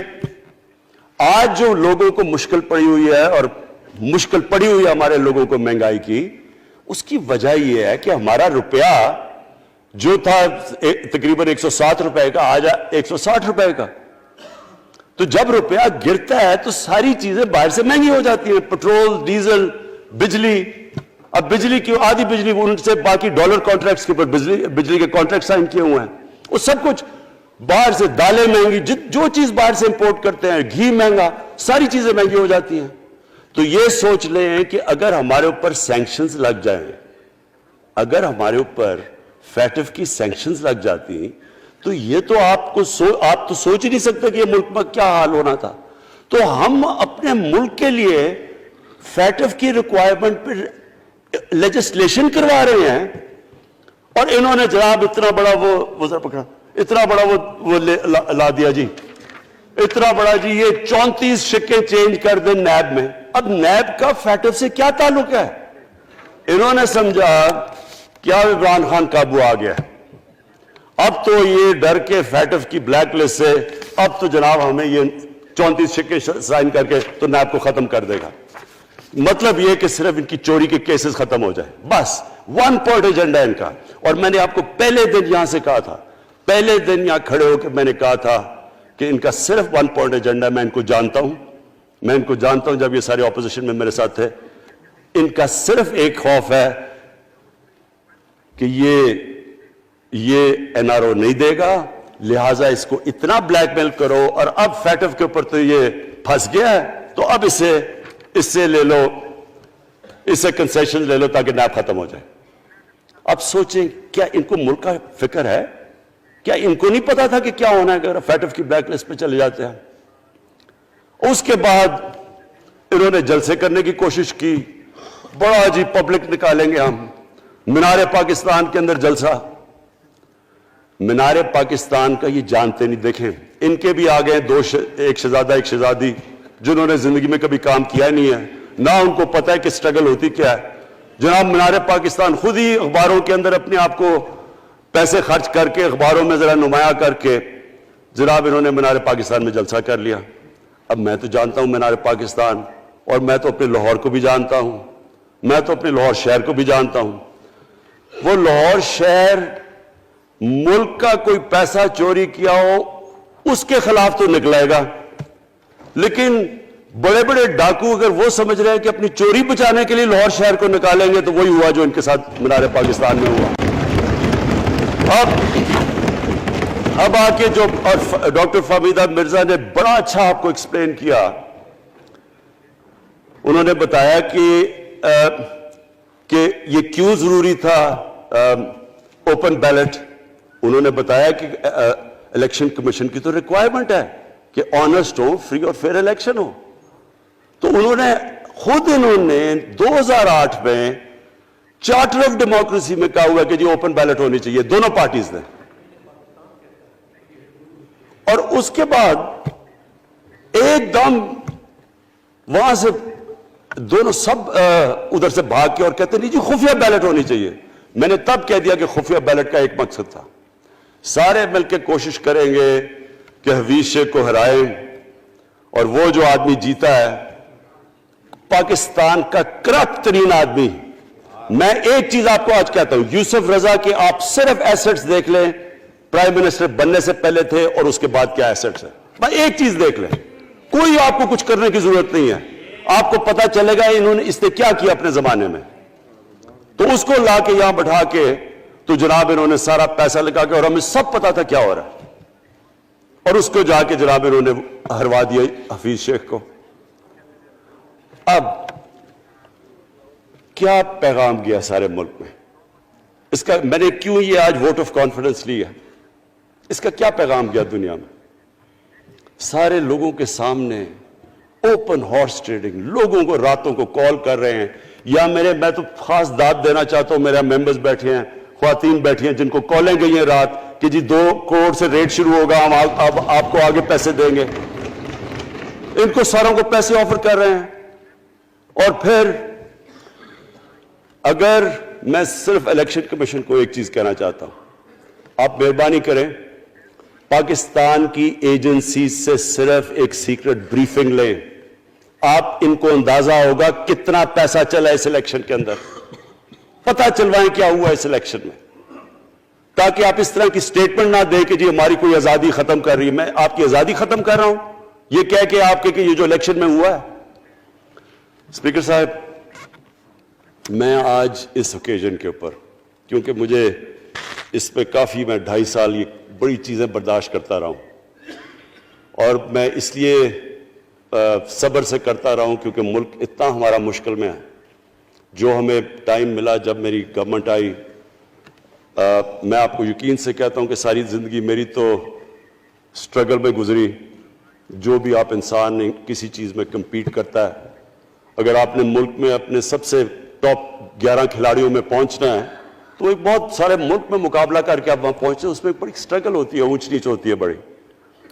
آج جو لوگوں کو مشکل پڑی ہوئی ہے، اور مشکل پڑی ہوئی ہے ہمارے لوگوں کو مہنگائی کی، اس کی وجہ یہ ہے کہ ہمارا روپیہ جو تھا تقریباً 107 روپے کا، آج 160 روپے کا۔ تو جب روپیہ گرتا ہے تو ساری چیزیں باہر سے مہنگی ہو جاتی ہیں، پٹرول، ڈیزل، بجلی۔ اب بجلی کی آدھی بجلی ان سے باقی ڈالر کانٹریکٹس کے اوپر بجلی کے کانٹریکٹ سائن کیے ہوئے ہیں، وہ سب کچھ باہر سے، دالیں مہنگی، جو چیز باہر سے امپورٹ کرتے ہیں، گھی مہنگا، ساری چیزیں مہنگی ہو جاتی ہیں۔ تو یہ سوچ لیں کہ اگر ہمارے اوپر سینکشنز لگ جائیں، اگر ہمارے اوپر فیٹف کی سینکشنز لگ جاتی تو یہ تو آپ تو سوچ ہی نہیں سکتے کہ یہ ملک میں کیا حال ہونا تھا۔ تو ہم اپنے ملک کے لیے فیٹف کی ریکوائرمنٹ پر لیجسلیشن کروا رہے ہیں، اور انہوں نے جناب اتنا بڑا وہ ذرا پکڑا، اتنا بڑا وہ لا دیا جی، اتنا بڑا جی، یہ 34 شکیں چینج کر دیں نیب میں۔ اب نیب کا فیٹف سے کیا تعلق ہے؟ انہوں نے سمجھا کیا عمران خان قابو آ گیا، اب تو یہ ڈر کے فیٹف کی بلیک لسٹ سے اب تو جناب ہمیں یہ 34 شکیں سائن کر کے تو نیب کو ختم کر دے گا۔ مطلب یہ کہ صرف ان کی چوری کے کیسز ختم ہو جائے، بس ون پوائنٹ ایجنڈا ان کا۔ اور میں نے آپ کو پہلے دن یہاں سے کہا تھا، پہلے دن یہاں کھڑے ہو کے میں نے کہا تھا کہ ان کا صرف ون پوائنٹ ایجنڈا، میں ان کو جانتا ہوں، میں ان کو جانتا ہوں، جب یہ سارے اپوزیشن میں میرے ساتھ تھے، ان کا صرف ایک خوف ہے کہ یہ این آر او نہیں دے گا، لہٰذا اس کو اتنا بلیک میل کرو، اور اب فیٹف کے اوپر تو یہ پھنس گیا ہے تو اب اس سے لے لو، اس سے کنسیشن لے لو تاکہ نیب ختم ہو جائے۔ اب سوچیں کیا ان کو ملک کا فکر ہے؟ کیا ان کو نہیں پتا تھا کہ کیا ہونا ہے اگر فیٹف کی بلیک لسٹ پہ چلے جاتے ہیں؟ اس کے بعد انہوں نے جلسے کرنے کی کوشش کی، بڑا جی پبلک نکالیں گے ہم، مینار پاکستان کے اندر جلسہ۔ مینار پاکستان کا یہ جانتے نہیں، دیکھیں ان کے بھی آگئے ایک شہزادہ ایک شہزادی جنہوں نے زندگی میں کبھی کام کیا نہیں ہے، نہ ان کو پتہ ہے کہ سٹرگل ہوتی کیا ہے۔ جناب مینار پاکستان خود ہی اخباروں کے اندر اپنے آپ کو پیسے خرچ کر کے اخباروں میں ذرا نمایاں کر کے جناب انہوں نے مینار پاکستان میں جلسہ کر لیا۔ اب میں تو جانتا ہوں مینار پاکستان، اور میں تو اپنے لاہور کو بھی جانتا ہوں، میں تو اپنے لاہور شہر کو بھی جانتا ہوں۔ وہ لاہور شہر ملک کا کوئی پیسہ چوری کیا ہو اس کے خلاف تو نکلائے گا، لیکن بڑے بڑے ڈاکو اگر وہ سمجھ رہے ہیں کہ اپنی چوری بچانے کے لیے لاہور شہر کو نکالیں گے تو وہی ہوا جو ان کے ساتھ مینار پاکستان میں ہوا۔ اب آ کے جو ڈاکٹر فہمیدہ مرزا نے بڑا اچھا آپ کو ایکسپلین کیا، انہوں نے بتایا کہ یہ کیوں ضروری تھا اوپن بیلٹ۔ انہوں نے بتایا کہ الیکشن کمیشن کی تو ریکوائرمنٹ ہے کہ آنسٹ ہو، فری اور فیئر الیکشن ہو۔ تو انہوں نے 2008 میں چارٹر آف ڈیموکریسی میں کہا ہوا کہ جی اوپن بیلٹ ہونی چاہیے، دونوں پارٹیز نے۔ اور اس کے بعد ایک دم وہاں سے دونوں سب ادھر سے بھاگ کے اور کہتے نہیں جی خفیہ بیلٹ ہونی چاہیے۔ میں نے تب کہہ دیا کہ خفیہ بیلٹ کا ایک مقصد تھا، سارے مل کے کوشش کریں گے کہ حفیظ شیخ کو ہرائیں، اور وہ جو آدمی جیتا ہے پاکستان کا کرپٹ ترین آدمی۔ میں ایک چیز آپ کو آج کہتا ہوں، یوسف رضا کے آپ صرف ایسٹس دیکھ لیں، پرائم منسٹر بننے سے پہلے تھے اور اس کے بعد کیا ایسٹس ہیں، بس ایک چیز دیکھ لیں، کوئی آپ کو کچھ کرنے کی ضرورت نہیں ہے، آپ کو پتا چلے گا انہوں نے اس نے کیا کیا اپنے زمانے میں۔ تو اس کو لا کے یہاں بٹھا کے تو جناب انہوں نے سارا پیسہ لگا کے, اور ہمیں سب پتا تھا کیا ہو رہا ہے, اور اس کو جا کے جناب انہوں نے ہروا دیا حفیظ شیخ کو. اب کیا پیغام گیا سارے ملک میں اس کا؟ میں نے کیوں یہ آج ووٹ آف کانفیڈنس لی ہے, اس کا کیا پیغام گیا دنیا میں؟ سارے لوگوں کے سامنے اوپن ہارس ٹریڈنگ, لوگوں کو راتوں کو کال کر رہے ہیں, یا میں تو خاص داد دینا چاہتا ہوں, میرے ممبرز بیٹھے ہیں, خواتین بیٹھی ہیں جن کو کالیں گئی ہیں رات کہ جی 2 کروڑ سے ریٹ شروع ہوگا, ہم اب آپ کو آگے پیسے دیں گے. ان کو ساروں کو پیسے آفر کر رہے ہیں. اور پھر اگر میں صرف الیکشن کمیشن کو ایک چیز کہنا چاہتا ہوں, آپ مہربانی کریں پاکستان کی ایجنسی سے صرف ایک سیکرٹ بریفنگ لیں, آپ ان کو اندازہ ہوگا کتنا پیسہ چلا اس الیکشن کے اندر, پتہ چلوائیں کیا ہوا اس الیکشن میں, تاکہ آپ اس طرح کی سٹیٹمنٹ نہ دیں کہ جی ہماری کوئی آزادی ختم کر رہی ہے. میں آپ کی آزادی ختم کر رہا ہوں یہ کہہ کے آپ کے کہ یہ جو الیکشن میں ہوا ہے. اسپیکر صاحب, میں آج اس اوکیزن کے اوپر, کیونکہ مجھے اس پہ کافی, میں 2.5 سال یہ بڑی چیزیں برداشت کرتا رہا ہوں, اور میں اس لیے صبر سے کرتا رہا ہوں کیونکہ ملک اتنا ہمارا مشکل میں ہے. جو ہمیں ٹائم ملا جب میری گورنمنٹ آئی, میں آپ کو یقین سے کہتا ہوں کہ ساری زندگی میری تو سٹرگل میں گزری. جو بھی آپ انسان کسی چیز میں کمپیٹ کرتا ہے, اگر آپ نے ملک میں اپنے سب سے ٹاپ 11 کھلاڑیوں میں پہنچنا ہے تو ایک بہت سارے ملک میں مقابلہ کر کے آپ وہاں پہنچتے ہیں, اس میں ایک بڑی سٹرگل ہوتی ہے, اونچ نیچ ہوتی ہے بڑی.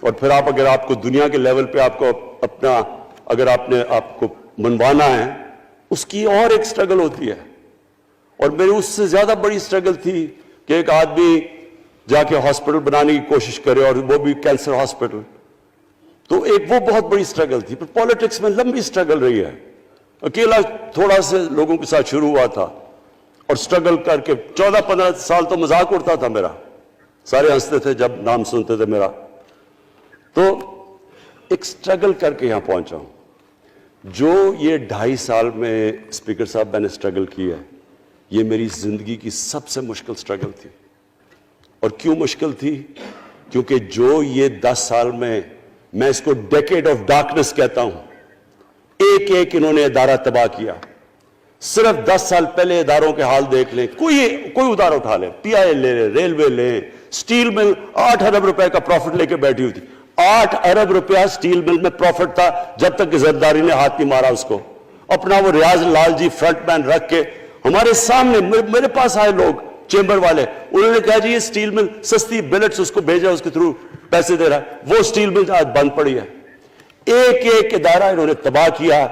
اور پھر اگر آپ کو دنیا کے لیول پہ آپ کو اپنا, اگر آپ نے آپ کو منوانا ہے, اس کی اور ایک سٹرگل ہوتی ہے. اور میری اس سے زیادہ بڑی سٹرگل تھی کہ ایک آدمی جا کے ہاسپٹل بنانے کی کوشش کرے, اور وہ بھی کینسر ہاسپٹل, تو ایک وہ بہت بڑی سٹرگل تھی. پھر پالیٹکس میں لمبی سٹرگل رہی ہے, اکیلا تھوڑا سے لوگوں کے ساتھ شروع ہوا تھا, اور سٹرگل کر کے 14-15 سال تو مذاق اڑتا تھا میرا, سارے ہنستے تھے جب نام سنتے تھے میرا. تو ایک سٹرگل کر کے یہاں پہنچا ہوں. جو یہ 2.5 سال میں اسپیکر صاحب میں نے سٹرگل کی ہے, یہ میری زندگی کی سب سے مشکل سٹرگل تھی. اور کیوں مشکل تھی؟ کیونکہ جو یہ 10 سال میں اس کو ڈیکیڈ آف ڈارکنس کہتا ہوں, ایک ایک انہوں نے ادارہ تباہ کیا. صرف 10 سال پہلے اداروں کے حال دیکھ لیں, کوئی ادارہ اٹھا لیں, پی آئی لے لیں, ریلوے لیں, سٹیل مل 8 ارب روپے کا پروفٹ لے کے بیٹھی ہوئی تھی. 8 ارب روپیہ سٹیل مل میں پروفٹ تھا جب تک کہ زرداری نے ہاتھ نہیں مارا اس کو. اپنا وہ ریاض لال جی فرنٹ مین رکھ کے ہمارے سامنے, میرے پاس آئے لوگ چیمبر والے, انہوں نے کہا جی یہ سٹیل مل سستی بلٹس اس کو بھیجا, اس کے تھرو پیسے دے رہا ہے. وہ سٹیل مل آج بند پڑی ہے. ایک ایک ادارہ انہوں نے تباہ کیا,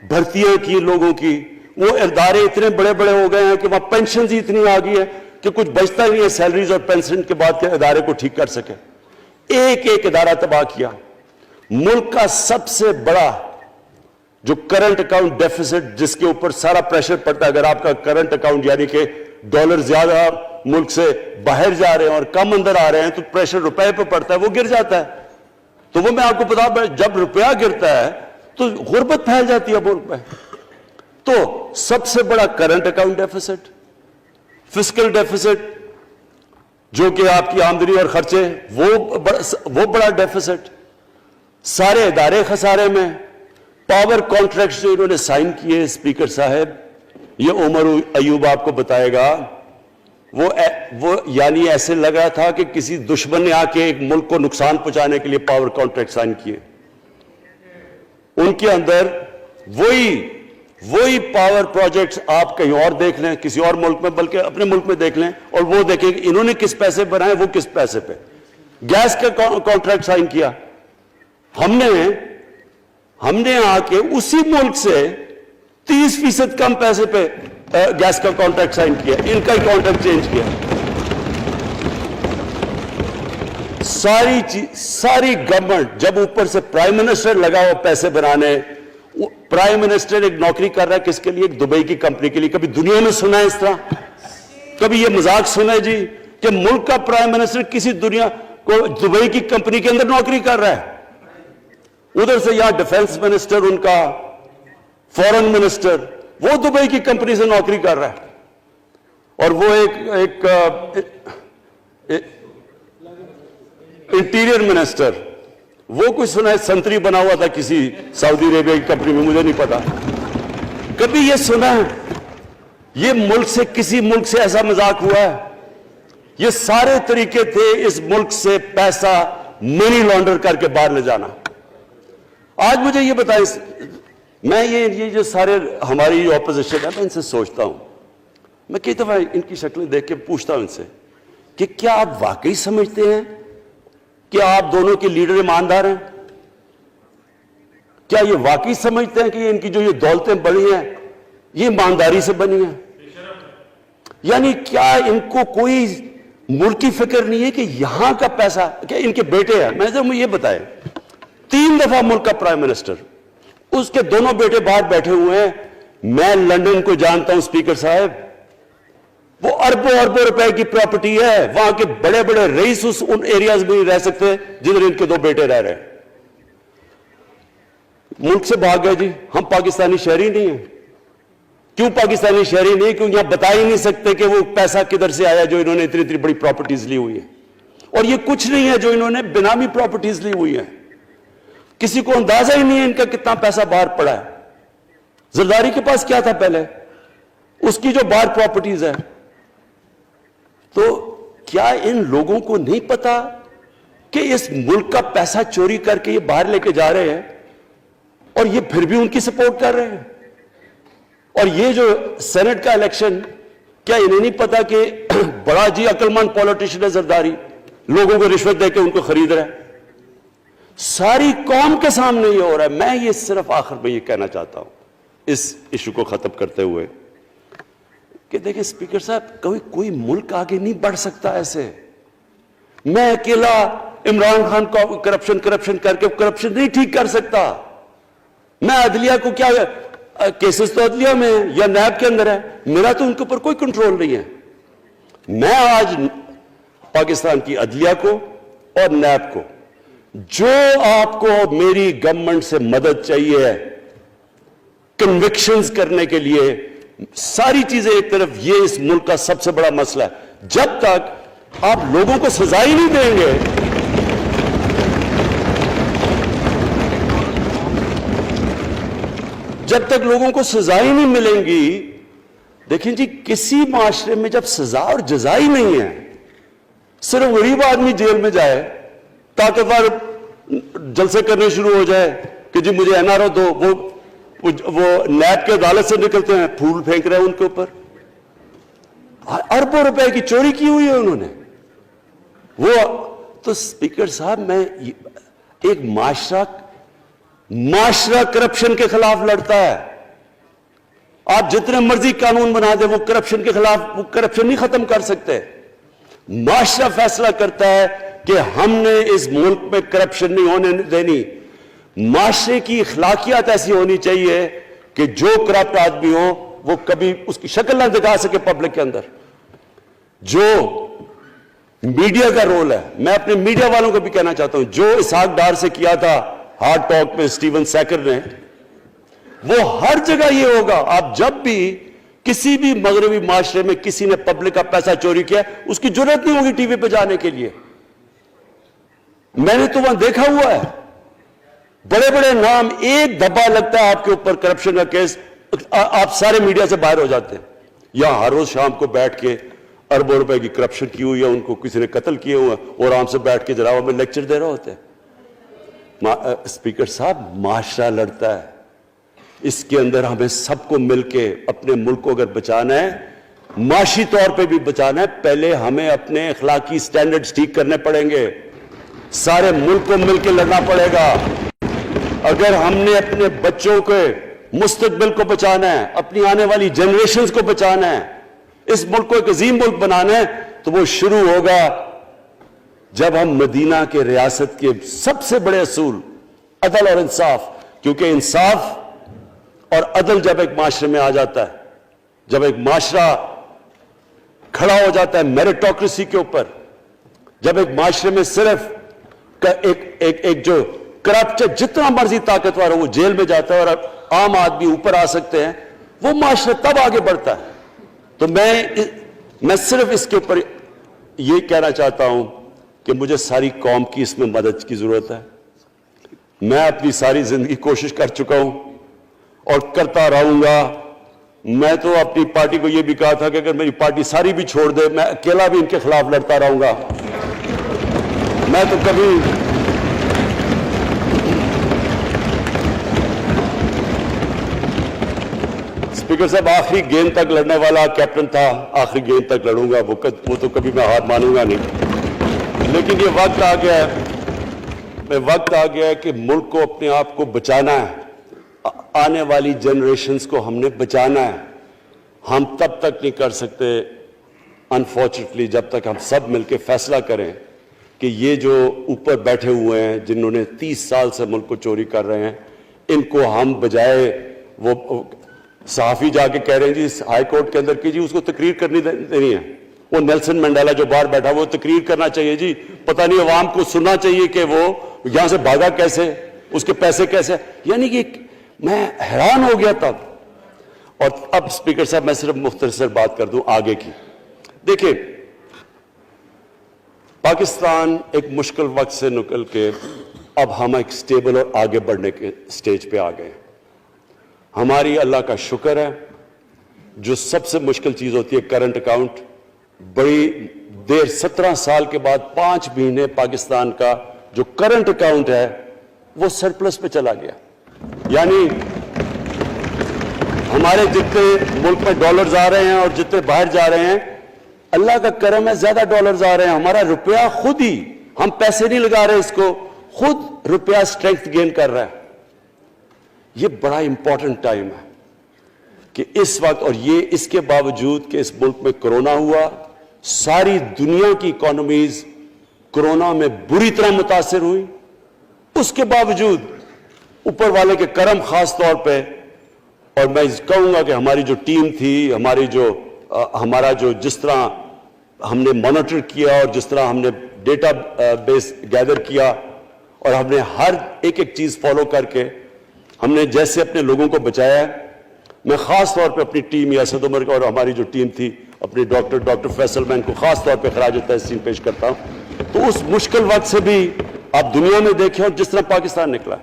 بھرتیاں کی لوگوں کی. وہ ادارے اتنے بڑے بڑے ہو گئے ہیں کہ وہاں پینشنز ہی اتنی آ گئی ہے کہ کچھ بچتا نہیں ہے سیلریز اور پینشن کے بعد کے ادارے کو ٹھیک کر سکے. ایک ایک ادارہ تباہ کیا. ملک کا سب سے بڑا جو کرنٹ اکاؤنٹ ڈیفیسٹ, جس کے اوپر سارا پریشر پڑتا ہے, اگر آپ کا کرنٹ اکاؤنٹ یعنی کہ ڈالر زیادہ ملک سے باہر جا رہے ہیں اور کم اندر آ رہے ہیں تو پریشر روپے پہ پڑتا ہے, وہ گر جاتا ہے. تو وہ میں آپ کو بتا, جب روپیہ گرتا ہے تو غربت پھیل جاتی ہے ملک میں. تو سب سے بڑا current account deficit, fiscal deficits جو کہ آپ کی آمدنی اور خرچے, وہ بڑا ڈیفیسٹ. سارے ادارے خسارے میں. پاور کانٹریکٹس جو انہوں نے سائن کیے اسپیکر صاحب, یہ عمر ایوب آپ کو بتائے گا, وہ یعنی ایسے لگ رہا تھا کہ کسی دشمن نے آ کے ایک ملک کو نقصان پہنچانے کے لیے پاور کانٹریکٹ سائن کیے. ان کے اندر وہی پاور پروجیکٹس آپ کہیں اور دیکھ لیں کسی اور ملک میں, بلکہ اپنے ملک میں دیکھ لیں, اور وہ دیکھیں کہ انہوں نے کس پیسے بنائے, وہ کس پیسے پہ. گیس کا کانٹریکٹ سائن کیا ہم نے آ کے اسی ملک سے 30% کم پیسے پہ گیس کا کانٹریکٹ سائن کیا, ان کا ہی کانٹریکٹ چینج کیا. ساری گورنمنٹ جب اوپر سے پرائم منسٹر لگا ہوا پیسے بنانے, پرائم منسٹر ایک نوکری کر رہا ہے کس کے لیے, ایک دبئی کی کمپنی کے لیے. کبھی دنیا میں سنا ہے اس طرح؟ کبھی یہ مذاق سنا ہے جی کہ ملک کا پرائم منسٹر کسی دنیا کو دبئی کی کمپنی کے اندر نوکری کر رہا ہے؟ ادھر سے یہاں ڈیفنس منسٹر, ان کا فورن منسٹر, وہ دبئی کی کمپنی سے نوکری کر رہا ہے. اور وہ ایک انٹیریئر منسٹر، وہ کچھ سنا ہے سنتری بنا ہوا تھا کسی سعودی عربیہ کی کمپنی میں، مجھے نہیں پتا، کبھی یہ سنا ہے یہ ملک سے کسی ملک سے ایسا مذاق ہوا ہے؟ یہ سارے طریقے تھے اس ملک سے پیسہ منی لانڈر کر کے باہر لے جانا۔ آج مجھے یہ بتائیں، میں یہ جو سارے ہماری اپوزیشن ہے، میں ان سے سوچتا ہوں، میں کئی دفعہ ان کی شکلیں دیکھ کے پوچھتا ہوں ان سے کہ کیا آپ واقعی سمجھتے ہیں کہ آپ دونوں کے لیڈر ایماندار ہیں؟ کیا یہ واقعی سمجھتے ہیں کہ ان کی جو یہ دولتیں بڑی ہیں یہ ایمانداری سے بنی ہیں؟ یعنی کیا ان کو کوئی ملک کی فکر نہیں ہے کہ یہاں کا پیسہ، کیا ان کے بیٹے ہیں؟ میں مجھے یہ بتائیں، 3 دفعہ ملک کا پرائم منسٹر، اس کے دونوں بیٹے باہر بیٹھے ہوئے ہیں، میں لندن کو جانتا ہوں اسپیکر صاحب، وہ اربوں اربوں روپے کی پراپرٹی ہے، وہاں کے بڑے بڑے رئیس ان ایریاز میں نہیں رہ سکتے جدھر ان کے 2 بیٹے رہ رہے ہیں۔ ملک سے بھاگ گئے جی، ہم پاکستانی شہری نہیں ہیں۔ کیوں پاکستانی شہری نہیں؟ کیوں یہاں بتا ہی نہیں سکتے کہ وہ پیسہ کدھر سے آیا جو انہوں نے اتنی بڑی پراپرٹیز لی ہوئی ہیں، اور یہ کچھ نہیں ہے جو انہوں نے بنامی پراپرٹیز لی ہوئی ہیں۔ کسی کو اندازہ ہی نہیں ہے ان کا کتنا پیسہ باہر پڑا ہے۔ زرداری کے پاس کیا تھا پہلے، اس کی جو باہر پراپرٹیز ہے، تو کیا ان لوگوں کو نہیں پتا کہ اس ملک کا پیسہ چوری کر کے یہ باہر لے کے جا رہے ہیں اور یہ پھر بھی ان کی سپورٹ کر رہے ہیں؟ اور یہ جو سینٹ کا الیکشن، کیا انہیں نہیں پتا کہ بڑا جی عقل مند پولیٹیشن ہے زرداری، لوگوں کو رشوت دے کے ان کو خرید رہا ہے؟ ساری قوم کے سامنے یہ ہو رہا ہے۔ میں یہ صرف آخر میں یہ کہنا چاہتا ہوں اس ایشو کو ختم کرتے ہوئے کہ دیکھیں اسپیکر صاحب، کوئی ملک آگے نہیں بڑھ سکتا ایسے۔ میں اکیلا عمران خان کو کرپشن کر کے کرپشن نہیں ٹھیک کر سکتا۔ میں عدلیہ کو کیا، کیسز تو عدلیہ میں یا نیب کے اندر ہے، میرا تو ان کے اوپر کوئی کنٹرول نہیں ہے۔ میں آج پاکستان کی عدلیہ کو اور نیب کو، جو آپ کو میری گورنمنٹ سے مدد چاہیے ہے کنوکشنز کرنے کے لیے، ساری چیزیں ایک طرف، یہ اس ملک کا سب سے بڑا مسئلہ ہے۔ جب تک آپ لوگوں کو سزا ہی نہیں دیں گے، جب تک لوگوں کو سزا ہی نہیں ملیں گی، دیکھیں جی کسی معاشرے میں جب سزا اور جزا ہی نہیں ہے، صرف غریب آدمی جیل میں جائے، طاقتور جلسے کرنے شروع ہو جائے کہ جی مجھے این آر او دو، وہ نیب کے عدالت سے نکلتے ہیں، پھول پھینک رہے ہیں ان کے اوپر، اربوں روپے کی چوری کی ہوئی ہے انہوں نے۔ وہ تو اسپیکر صاحب، میں ایک معاشرہ کرپشن کے خلاف لڑتا ہے۔ آپ جتنے مرضی قانون بنا دیں، وہ کرپشن کے خلاف، وہ کرپشن نہیں ختم کر سکتے۔ معاشرہ فیصلہ کرتا ہے کہ ہم نے اس ملک میں کرپشن نہیں ہونے دینی۔ معاشرے کی اخلاقیات ایسی ہونی چاہیے کہ جو کرپٹ آدمی ہو وہ کبھی اس کی شکل نہ دکھا سکے پبلک کے اندر۔ جو میڈیا کا رول ہے، میں اپنے میڈیا والوں کو بھی کہنا چاہتا ہوں، جو اسحاق ڈار سے کیا تھا ہارڈ ٹاک میں اسٹیون سیکر نے، وہ ہر جگہ یہ ہوگا۔ آپ جب بھی کسی بھی مغربی معاشرے میں کسی نے پبلک کا پیسہ چوری کیا، اس کی جرات نہیں ہوگی ٹی وی پہ جانے کے لیے۔ میں نے تو وہاں دیکھا ہوا ہے، بڑے بڑے نام، ایک دھبا لگتا ہے آپ کے اوپر کرپشن کا کیس، آپ سارے میڈیا سے باہر ہو جاتے ہیں۔ یہاں ہر روز شام کو بیٹھ کے اربوں روپے کی کرپشن کی ہوئی ہے، ان کو کسی نے قتل کیے ہوئے ہیں، اور آرام سے بیٹھ کے جراوہ میں لیکچر دے رہے ہوتے ہیں۔ اسپیکر صاحب، معاشرہ لڑتا ہے، اس کے اندر ہمیں سب کو مل کے اپنے ملک کو اگر بچانا ہے، معاشی طور پہ بھی بچانا ہے، پہلے ہمیں اپنے اخلاقی سٹینڈرڈز ٹھیک کرنے پڑیں گے، سارے ملک کو مل کے لڑنا پڑے گا۔ اگر ہم نے اپنے بچوں کے مستقبل کو بچانا ہے، اپنی آنے والی جنریشنز کو بچانا ہے، اس ملک کو ایک عظیم ملک بنانا ہے، تو وہ شروع ہوگا جب ہم مدینہ کے ریاست کے سب سے بڑے اصول عدل اور انصاف، کیونکہ انصاف اور عدل جب ایک معاشرے میں آ جاتا ہے، جب ایک معاشرہ کھڑا ہو جاتا ہے میریٹوکریسی کے اوپر، جب ایک معاشرے میں صرف ایک جو کرپٹ جتنا مرضی طاقتور ہو وہ جیل میں جاتا ہے اور عام آدمی اوپر آ سکتے ہیں، وہ معاشرہ تب آگے بڑھتا ہے۔ تو میں میں صرف اس کے اوپر یہ کہنا چاہتا ہوں کہ مجھے ساری قوم کی اس میں مدد کی ضرورت ہے. میں اپنی ساری زندگی کوشش کر چکا ہوں اور کرتا رہوں گا. میں تو اپنی پارٹی کو یہ بھی کہا تھا کہ اگر میری پارٹی ساری بھی چھوڑ دے میں اکیلا بھی ان کے خلاف لڑتا رہوں گا. میں تو کبھی اسپیکر صاحب آخری گیند تک لڑنے والا کیپٹن تھا. آخری گیند تک لڑوں گا, وہ تو کبھی میں ہار مانوں گا نہیں. لیکن یہ وقت آ گیا ہے کہ ملک کو اپنے آپ کو بچانا ہے. آنے والی جنریشنز کو ہم نے بچانا ہے. ہم تب تک نہیں کر سکتے انفارچونیٹلی جب تک ہم سب مل کے فیصلہ کریں کہ یہ جو اوپر بیٹھے ہوئے ہیں جنہوں نے 30 سال سے ملک کو چوری کر رہے ہیں, ان کو ہم بجائے وہ صحافی جا کے کہہ رہے ہیں جی ہائی کورٹ کے اندر کی جی اس کو تقریر کرنی دینی ہے. وہ نیلسن منڈیلا جو باہر بیٹھا وہ تقریر کرنا چاہیے جی. پتہ نہیں عوام کو سننا چاہیے کہ وہ یہاں سے بھاگا کیسے, اس کے پیسے کیسے. یعنی کہ میں حیران ہو گیا تب. اور اب اسپیکر صاحب میں صرف مختصر بات کر دوں آگے کی. دیکھیں پاکستان ایک مشکل وقت سے نکل کے اب ہم ایک سٹیبل اور آگے بڑھنے کے سٹیج پہ آ گئے. ہماری اللہ کا شکر ہے. جو سب سے مشکل چیز ہوتی ہے کرنٹ اکاؤنٹ, بڑی دیر 17 سال کے بعد 5 مہینے پاکستان کا جو کرنٹ اکاؤنٹ ہے وہ سرپلس پہ چلا گیا. یعنی ہمارے جتنے ملک میں ڈالرز آ رہے ہیں اور جتنے باہر جا رہے ہیں اللہ کا کرم ہے زیادہ ڈالرز آ رہے ہیں. ہمارا روپیہ خود ہی, ہم پیسے نہیں لگا رہے اس کو, خود روپیہ اسٹرینتھ گین کر رہا ہے. یہ بڑا امپورٹنٹ ٹائم ہے کہ اس وقت, اور یہ اس کے باوجود کہ اس ملک میں کرونا ہوا, ساری دنیا کی اکانومیز کرونا میں بری طرح متاثر ہوئی, اس کے باوجود اوپر والے کے کرم خاص طور پہ. اور میں کہوں گا کہ ہماری جو ٹیم تھی, ہمارا جو جس طرح ہم نے مانیٹر کیا اور جس طرح ہم نے ڈیٹا بیس گیدر کیا اور ہم نے ہر ایک چیز فالو کر کے ہم نے جیسے اپنے لوگوں کو بچایا ہے. میں خاص طور پہ اپنی ٹیم یاسد عمر اور ہماری جو ٹیم تھی اپنے ڈاکٹر فیصل مین کو خاص طور پہ خراج تحسین پیش کرتا ہوں. تو اس مشکل وقت سے بھی آپ دنیا میں دیکھیں اور جس طرح پاکستان نکلا.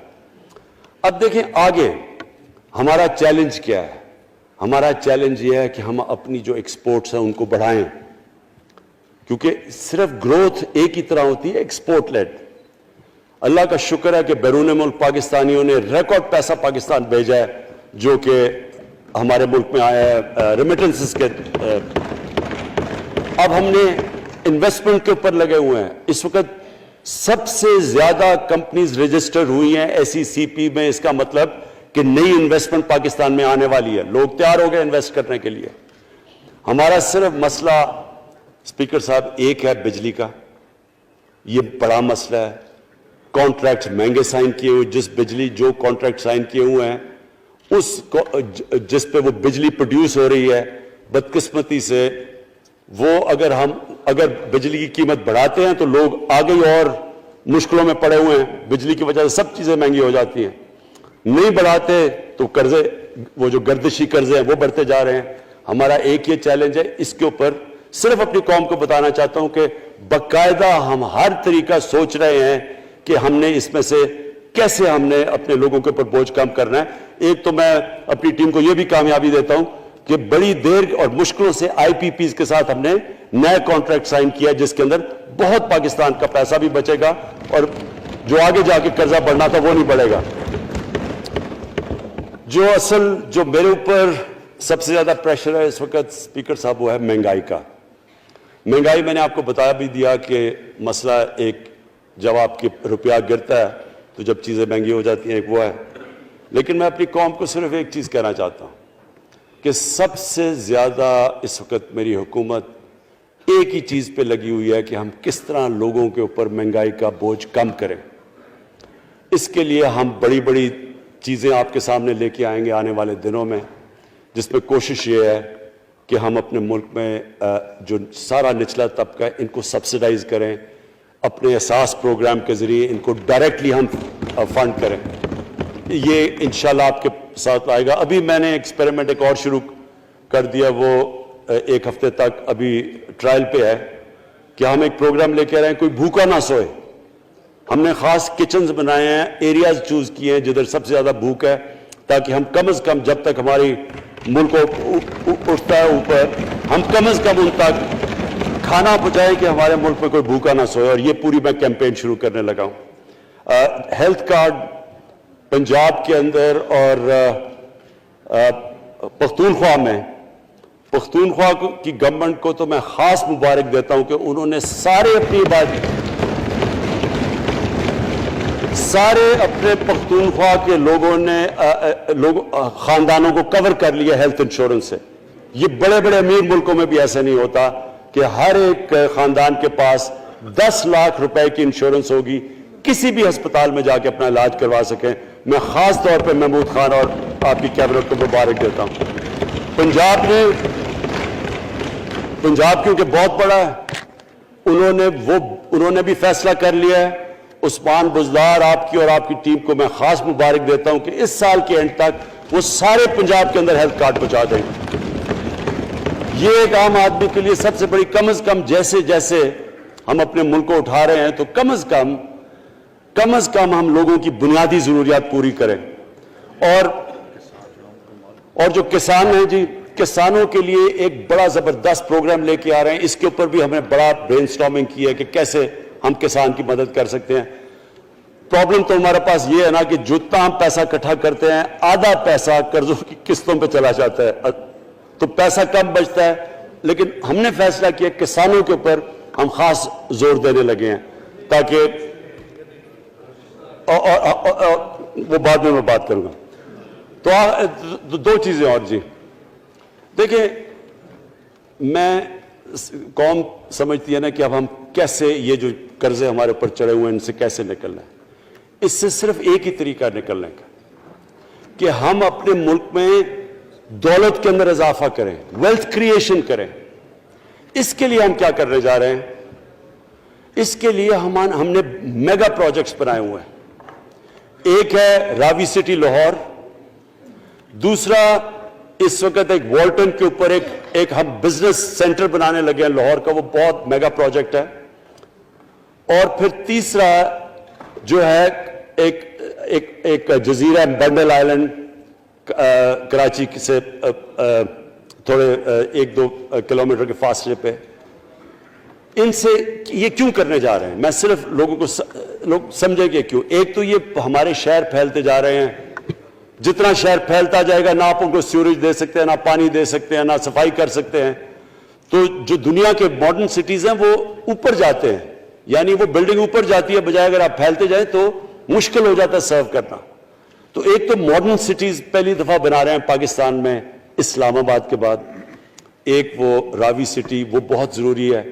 اب دیکھیں آگے ہمارا چیلنج کیا ہے. ہمارا چیلنج یہ ہے کہ ہم اپنی جو ایکسپورٹس ہیں ان کو بڑھائیں, کیونکہ صرف گروتھ ایک ہی طرح ہوتی ہے ایکسپورٹ لیڈ. اللہ کا شکر ہے کہ بیرون ملک پاکستانیوں نے ریکارڈ پیسہ پاکستان بھیجا ہے جو کہ ہمارے ملک میں آیا ہے ریمیٹنسز کے. اب ہم نے انویسٹمنٹ کے اوپر لگے ہوئے ہیں. اس وقت سب سے زیادہ کمپنیز رجسٹر ہوئی ہیں SECP میں. اس کا مطلب کہ نئی انویسٹمنٹ پاکستان میں آنے والی ہے. لوگ تیار ہو گئے انویسٹ کرنے کے لیے. ہمارا صرف مسئلہ اسپیکر صاحب ایک ہے بجلی کا. یہ بڑا مسئلہ ہے. کانٹریکٹ مہنگے سائن کیے ہوئے, جس بجلی جو کانٹریکٹ سائن کیے ہوئے ہیں جس پہ وہ بجلی پروڈیوس ہو رہی ہے, بدقسمتی سے وہ اگر بجلی کی قیمت بڑھاتے ہیں تو لوگ آگے اور مشکلوں میں پڑے ہوئے ہیں. بجلی کی وجہ سے سب چیزیں مہنگی ہو جاتی ہیں. نہیں بڑھاتے تو قرضے, وہ جو گردشی قرضے ہیں وہ بڑھتے جا رہے ہیں. ہمارا ایک یہ چیلنج ہے. اس کے اوپر صرف اپنی قوم کو بتانا چاہتا ہوں کہ باقاعدہ ہم ہر طریقہ سوچ رہے ہیں کہ ہم نے اس میں سے کیسے ہم نے اپنے لوگوں کے اوپر بوجھ کم کرنا ہے. ایک تو میں اپنی ٹیم کو یہ بھی کامیابی دیتا ہوں کہ بڑی دیر اور مشکلوں سے IPPs کے ساتھ ہم نے نئے کانٹریکٹ سائن کیا جس کے اندر بہت پاکستان کا پیسہ بھی بچے گا اور جو آگے جا کے قرضہ بڑھنا تھا وہ نہیں بڑھے گا. جو میرے اوپر سب سے زیادہ پریشر ہے اس وقت اسپیکر صاحب وہ ہے مہنگائی کا. مہنگائی میں نے آپ کو بتا بھی دیا کہ مسئلہ ایک جب آپ کے روپیہ گرتا ہے تو جب چیزیں مہنگی ہو جاتی ہیں ایک وہ ہے. لیکن میں اپنی قوم کو صرف ایک چیز کہنا چاہتا ہوں کہ سب سے زیادہ اس وقت میری حکومت ایک ہی چیز پہ لگی ہوئی ہے کہ ہم کس طرح لوگوں کے اوپر مہنگائی کا بوجھ کم کریں. اس کے لیے ہم بڑی بڑی چیزیں آپ کے سامنے لے کے آئیں گے آنے والے دنوں میں, جس میں کوشش یہ ہے کہ ہم اپنے ملک میں جو سارا نچلا طبقہ ہے ان کو سبسڈائز کریں, اپنے اساس پروگرام کے ذریعے ان کو ڈائریکٹلی ہم فنڈ کریں. یہ انشاءاللہ آپ کے ساتھ آئے گا. ابھی میں نے ایکسپیریمنٹ ایک اور شروع کر دیا, وہ ایک ہفتے تک ابھی ٹرائل پہ ہے کہ ہم ایک پروگرام لے کے آ رہے ہیں کوئی بھوکا نہ سوئے. ہم نے خاص کچنز بنائے ہیں, ایریاز چوز کیے ہیں جدھر سب سے زیادہ بھوک ہے, تاکہ ہم کم از کم جب تک ہماری ملک اٹھتا ہے اوپر, ہم کم از کم ان تک کھانا پہنچائیں کہ ہمارے ملک میں کوئی بھوکا نہ سوئے. اور یہ پوری میں کیمپین شروع کرنے لگا ہوں. ہیلتھ کارڈ پنجاب کے اندر اور پختونخوا میں, پختونخوا کی گورنمنٹ کو تو میں خاص مبارک دیتا ہوں کہ انہوں نے سارے اپنے پختونخوا کے لوگوں نے خاندانوں کو کور کر لیا ہیلتھ انشورنس سے. یہ بڑے بڑے امیر ملکوں میں بھی ایسا نہیں ہوتا کہ ہر ایک خاندان کے پاس 10 لاکھ روپے کی انشورنس ہوگی, کسی بھی ہسپتال میں جا کے اپنا علاج کروا سکیں. میں خاص طور پہ محمود خان اور آپ کی کیبنٹ کو مبارک دیتا ہوں. پنجاب کیونکہ بہت بڑا ہے, انہوں نے بھی فیصلہ کر لیا ہے. عثمان بزدار آپ کی اور آپ کی ٹیم کو میں خاص مبارک دیتا ہوں کہ اس سال کے اینڈ تک وہ سارے پنجاب کے اندر ہیلتھ کارڈ پہنچا دیں گے. یہ ایک عام آدمی کے لیے سب سے بڑی, کم از کم جیسے جیسے ہم اپنے ملک کو اٹھا رہے ہیں تو کم از کم ہم لوگوں کی بنیادی ضروریات پوری کریں. اور جو کسان ہیں جی, کسانوں کے لیے ایک بڑا زبردست پروگرام لے کے آ رہے ہیں. اس کے اوپر بھی ہمیں بڑا برین سٹارمنگ کی ہے کہ کیسے ہم کسان کی مدد کر سکتے ہیں. پرابلم تو ہمارے پاس یہ ہے نا کہ جتنا ہم پیسہ اکٹھا کرتے ہیں آدھا پیسہ قرضوں کی قسطوں پہ چلا جاتا ہے, تو پیسہ کم بچتا ہے. لیکن ہم نے فیصلہ کیا کسانوں کے اوپر ہم خاص زور دینے لگے ہیں تاکہ وہ بعد میں بات کروں گا. تو 2 چیزیں اور جی. دیکھیں, میں قوم سمجھتی ہے نا کہ اب ہم کیسے یہ جو قرضے ہمارے اوپر چڑھے ہوئے ہیں ان سے کیسے نکلنا ہے. اس سے صرف ایک ہی طریقہ نکلنے کا کہ ہم اپنے ملک میں دولت کے اندر اضافہ کریں, ویلتھ کریشن کریں. اس کے لیے ہم کیا کرنے جا رہے ہیں؟ اس کے لیے ہم نے میگا پروجیکٹس بنائے ہوئے ہیں. ایک ہے راوی سٹی لاہور, دوسرا اس وقت ایک والٹن کے اوپر ایک ہم بزنس سینٹر بنانے لگے ہیں لاہور کا, وہ بہت میگا پروجیکٹ ہے. اور پھر تیسرا جو ہے ایک جزیرہ بنڈل آئلینڈ کراچی سے تھوڑے 1-2 کلومیٹر کے فاصلے پہ. ان سے یہ کیوں کرنے جا رہے ہیں, میں صرف لوگ سمجھیں کہ کیوں. ایک تو یہ ہمارے شہر پھیلتے جا رہے ہیں, جتنا شہر پھیلتا جائے گا نہ آپ ان کو سیوریج دے سکتے ہیں, نہ پانی دے سکتے ہیں, نہ صفائی کر سکتے ہیں. تو جو دنیا کے ماڈرن سٹیز ہیں وہ اوپر جاتے ہیں, یعنی وہ بلڈنگ اوپر جاتی ہے, بجائے اگر آپ پھیلتے جائیں تو مشکل ہو جاتا ہے سرو کرنا. تو ایک تو ماڈرن سٹیز پہلی دفعہ بنا رہے ہیں پاکستان میں اسلام آباد کے بعد. ایک وہ راوی سٹی, وہ بہت ضروری ہے.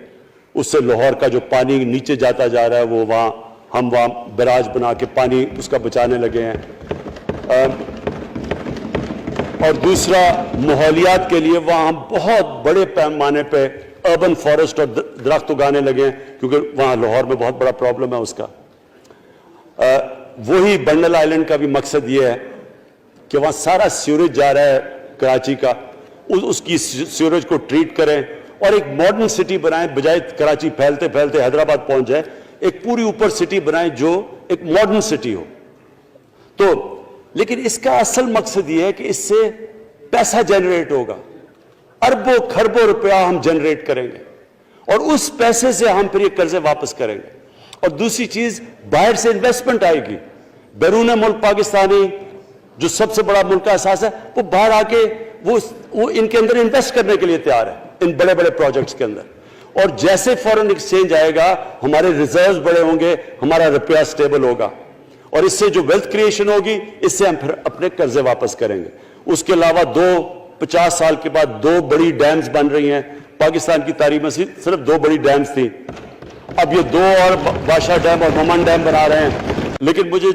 اس سے لاہور کا جو پانی نیچے جاتا جا رہا ہے وہ ہم وہاں بیراج بنا کے پانی اس کا بچانے لگے ہیں. اور دوسرا ماحولیات کے لیے وہاں ہم بہت بڑے پیمانے پہ اربن فارسٹ اور درخت اگانے لگے ہیں, کیونکہ وہاں لاہور میں بہت بڑا پرابلم ہے اس کا. وہی بنڈل آئلینڈ کا بھی مقصد یہ ہے کہ وہاں سارا سیوریج جا رہا ہے کراچی کا, اس کی سیوریج کو ٹریٹ کریں اور ایک ماڈرن سٹی بنائیں, بجائے کراچی پھیلتے پھیلتے حیدرآباد پہنچ جائے, ایک پوری اوپر سٹی بنائیں جو ایک ماڈرن سٹی ہو. تو لیکن اس کا اصل مقصد یہ ہے کہ اس سے پیسہ جنریٹ ہوگا, اربوں کھربوں روپیہ ہم جنریٹ کریں گے, اور اس پیسے سے ہم پھر یہ قرضے واپس کریں گے. اور دوسری چیز, باہر سے انویسٹمنٹ آئے گی. بیرون ملک پاکستانی جو سب سے بڑا ملک کا احساس ہے, وہ باہر آ کے وہ ان کے اندر انویسٹ کرنے کے لیے تیار ہے, ان بڑے بڑے پروجیکٹس کے اندر. اور جیسے فورن ایکسچینج آئے گا ہمارے ریزروز بڑے ہوں گے, ہمارا روپیہ سٹیبل ہوگا, اور اس سے جو ویلتھ کریشن ہوگی اس سے ہم پھر اپنے قرضے واپس کریں گے. اس کے علاوہ 50 سال کے بعد 2 بڑی ڈیمز بن رہی ہیں پاکستان کی تاریخ میں. صرف 2 بڑی ڈیمز تھیں, اب یہ 2 اور بادشاہ ڈیم اور ممن ڈیم بنا رہے ہیں. لیکن مجھے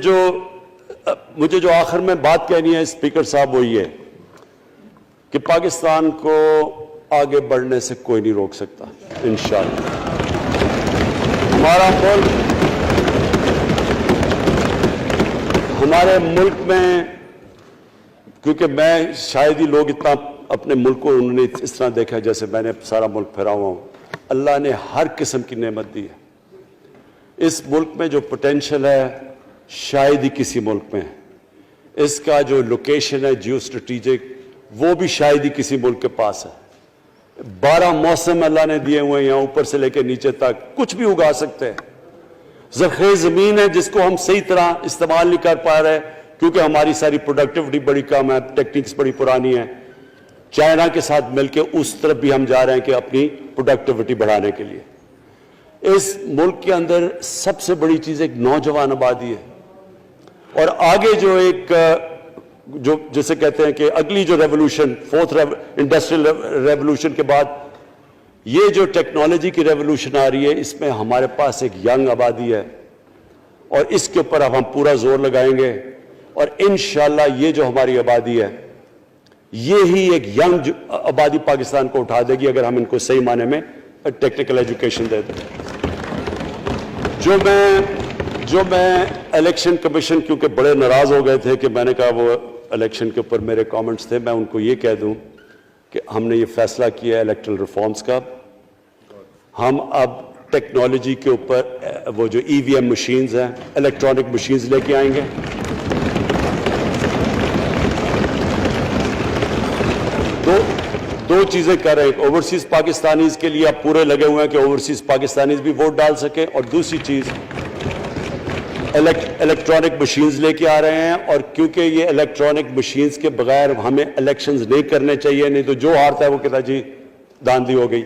جو آخر میں بات کہنی ہے اسپیکر صاحب وہ یہ کہ پاکستان کو آگے بڑھنے سے کوئی نہیں روک سکتا انشاءاللہ. ہمارے ملک میں, کیونکہ میں شاید ہی لوگ اتنا اپنے ملک کو انہوں نے اس طرح دیکھا جیسے میں نے سارا ملک پھیرا ہوا ہوں. اللہ نے ہر قسم کی نعمت دی ہے. اس ملک میں جو پوٹینشل ہے شاید ہی کسی ملک میں ہے. اس کا جو لوکیشن ہے جیو اسٹریٹجک وہ بھی شاید ہی کسی ملک کے پاس ہے. 12 موسم اللہ نے دیے ہوئے ہیں, یہاں اوپر سے لے کے نیچے تک کچھ بھی اگا سکتے ہیں. زرخیز زمین ہے جس کو ہم صحیح طرح استعمال نہیں کر پا رہے کیونکہ ہماری ساری پروڈکٹیوٹی بڑی کم ہے, ٹیکنیکس بڑی پرانی ہیں. چائنا کے ساتھ مل کے اس طرف بھی ہم جا رہے ہیں کہ اپنی پروڈکٹیوٹی بڑھانے کے لیے. اس ملک کے اندر سب سے بڑی چیز ایک نوجوان آبادی ہے, اور آگے جو ایک جو جسے کہتے ہیں کہ اگلی جو ریولوشن, 4th انڈسٹریل ریولوشن کے بعد یہ جو ٹیکنالوجی کی ریولوشن آ رہی ہے, اس میں ہمارے پاس ایک ینگ آبادی ہے اور اس کے اوپر اب ہم پورا زور لگائیں گے. اور انشاءاللہ یہ جو ہماری آبادی ہے یہ ہی ایک ینگ آبادی پاکستان کو اٹھا دے گی اگر ہم ان کو صحیح معنی میں ٹیکنیکل ایجوکیشن دے دیں. جو میں الیکشن کمیشن کیونکہ بڑے ناراض ہو گئے تھے کہ میں نے کہا وہ الیکشن کے اوپر میرے کامنٹس تھے, میں ان کو یہ کہہ دوں کہ ہم نے یہ فیصلہ کیا ہے الیکٹرل ریفارمز کا. ہم اب ٹیکنالوجی کے اوپر وہ جو EVM مشینز ہیں, الیکٹرانک مشینز لے کے آئیں گے. دو چیزیں کر رہے ہیں. اوورسیز پاکستانیز کے لیے آپ پورے لگے ہوئے ہیں کہ اوورسیز پاکستانیز بھی ووٹ ڈال سکیں, اور دوسری چیز الیکٹرانک مشینز لے کے آ رہے ہیں. اور کیونکہ یہ الیکٹرانک مشینز کے بغیر ہمیں الیکشنز نہیں کرنے چاہیے, نہیں تو جو ہارتا ہے وہ کہتا جی داندلی ہو گئی.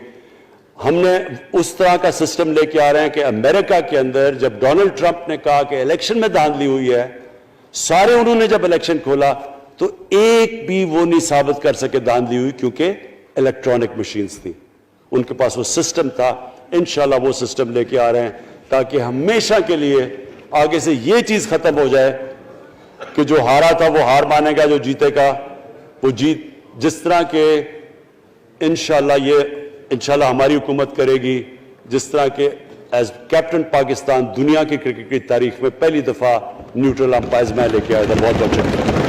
ہم نے اس طرح کا سسٹم لے کے آ رہے ہیں کہ امریکہ کے اندر جب ڈونلڈ ٹرمپ نے کہا کہ الیکشن میں داندلی ہوئی ہے, سارے انہوں نے جب الیکشن کھولا تو ایک بھی وہ نہیں ثابت کر سکے داندلی ہوئی کیونکہ الیکٹرانک مشینز تھی, ان کے پاس وہ سسٹم تھا. انشاءاللہ وہ سسٹم لے کے آ رہے ہیں تاکہ ہمیشہ کے لیے آگے سے یہ چیز ختم ہو جائے کہ جو ہارا تھا وہ ہار مانے گا, جو جیتے گا وہ جیت. جس طرح کہ انشاءاللہ ہماری حکومت کرے گی, جس طرح کہ ایز کیپٹن پاکستان دنیا کی کرکٹ کی تاریخ میں پہلی دفعہ نیوٹرل امپائرز میں لے کے آیا تھا. بہت بہت شکریہ.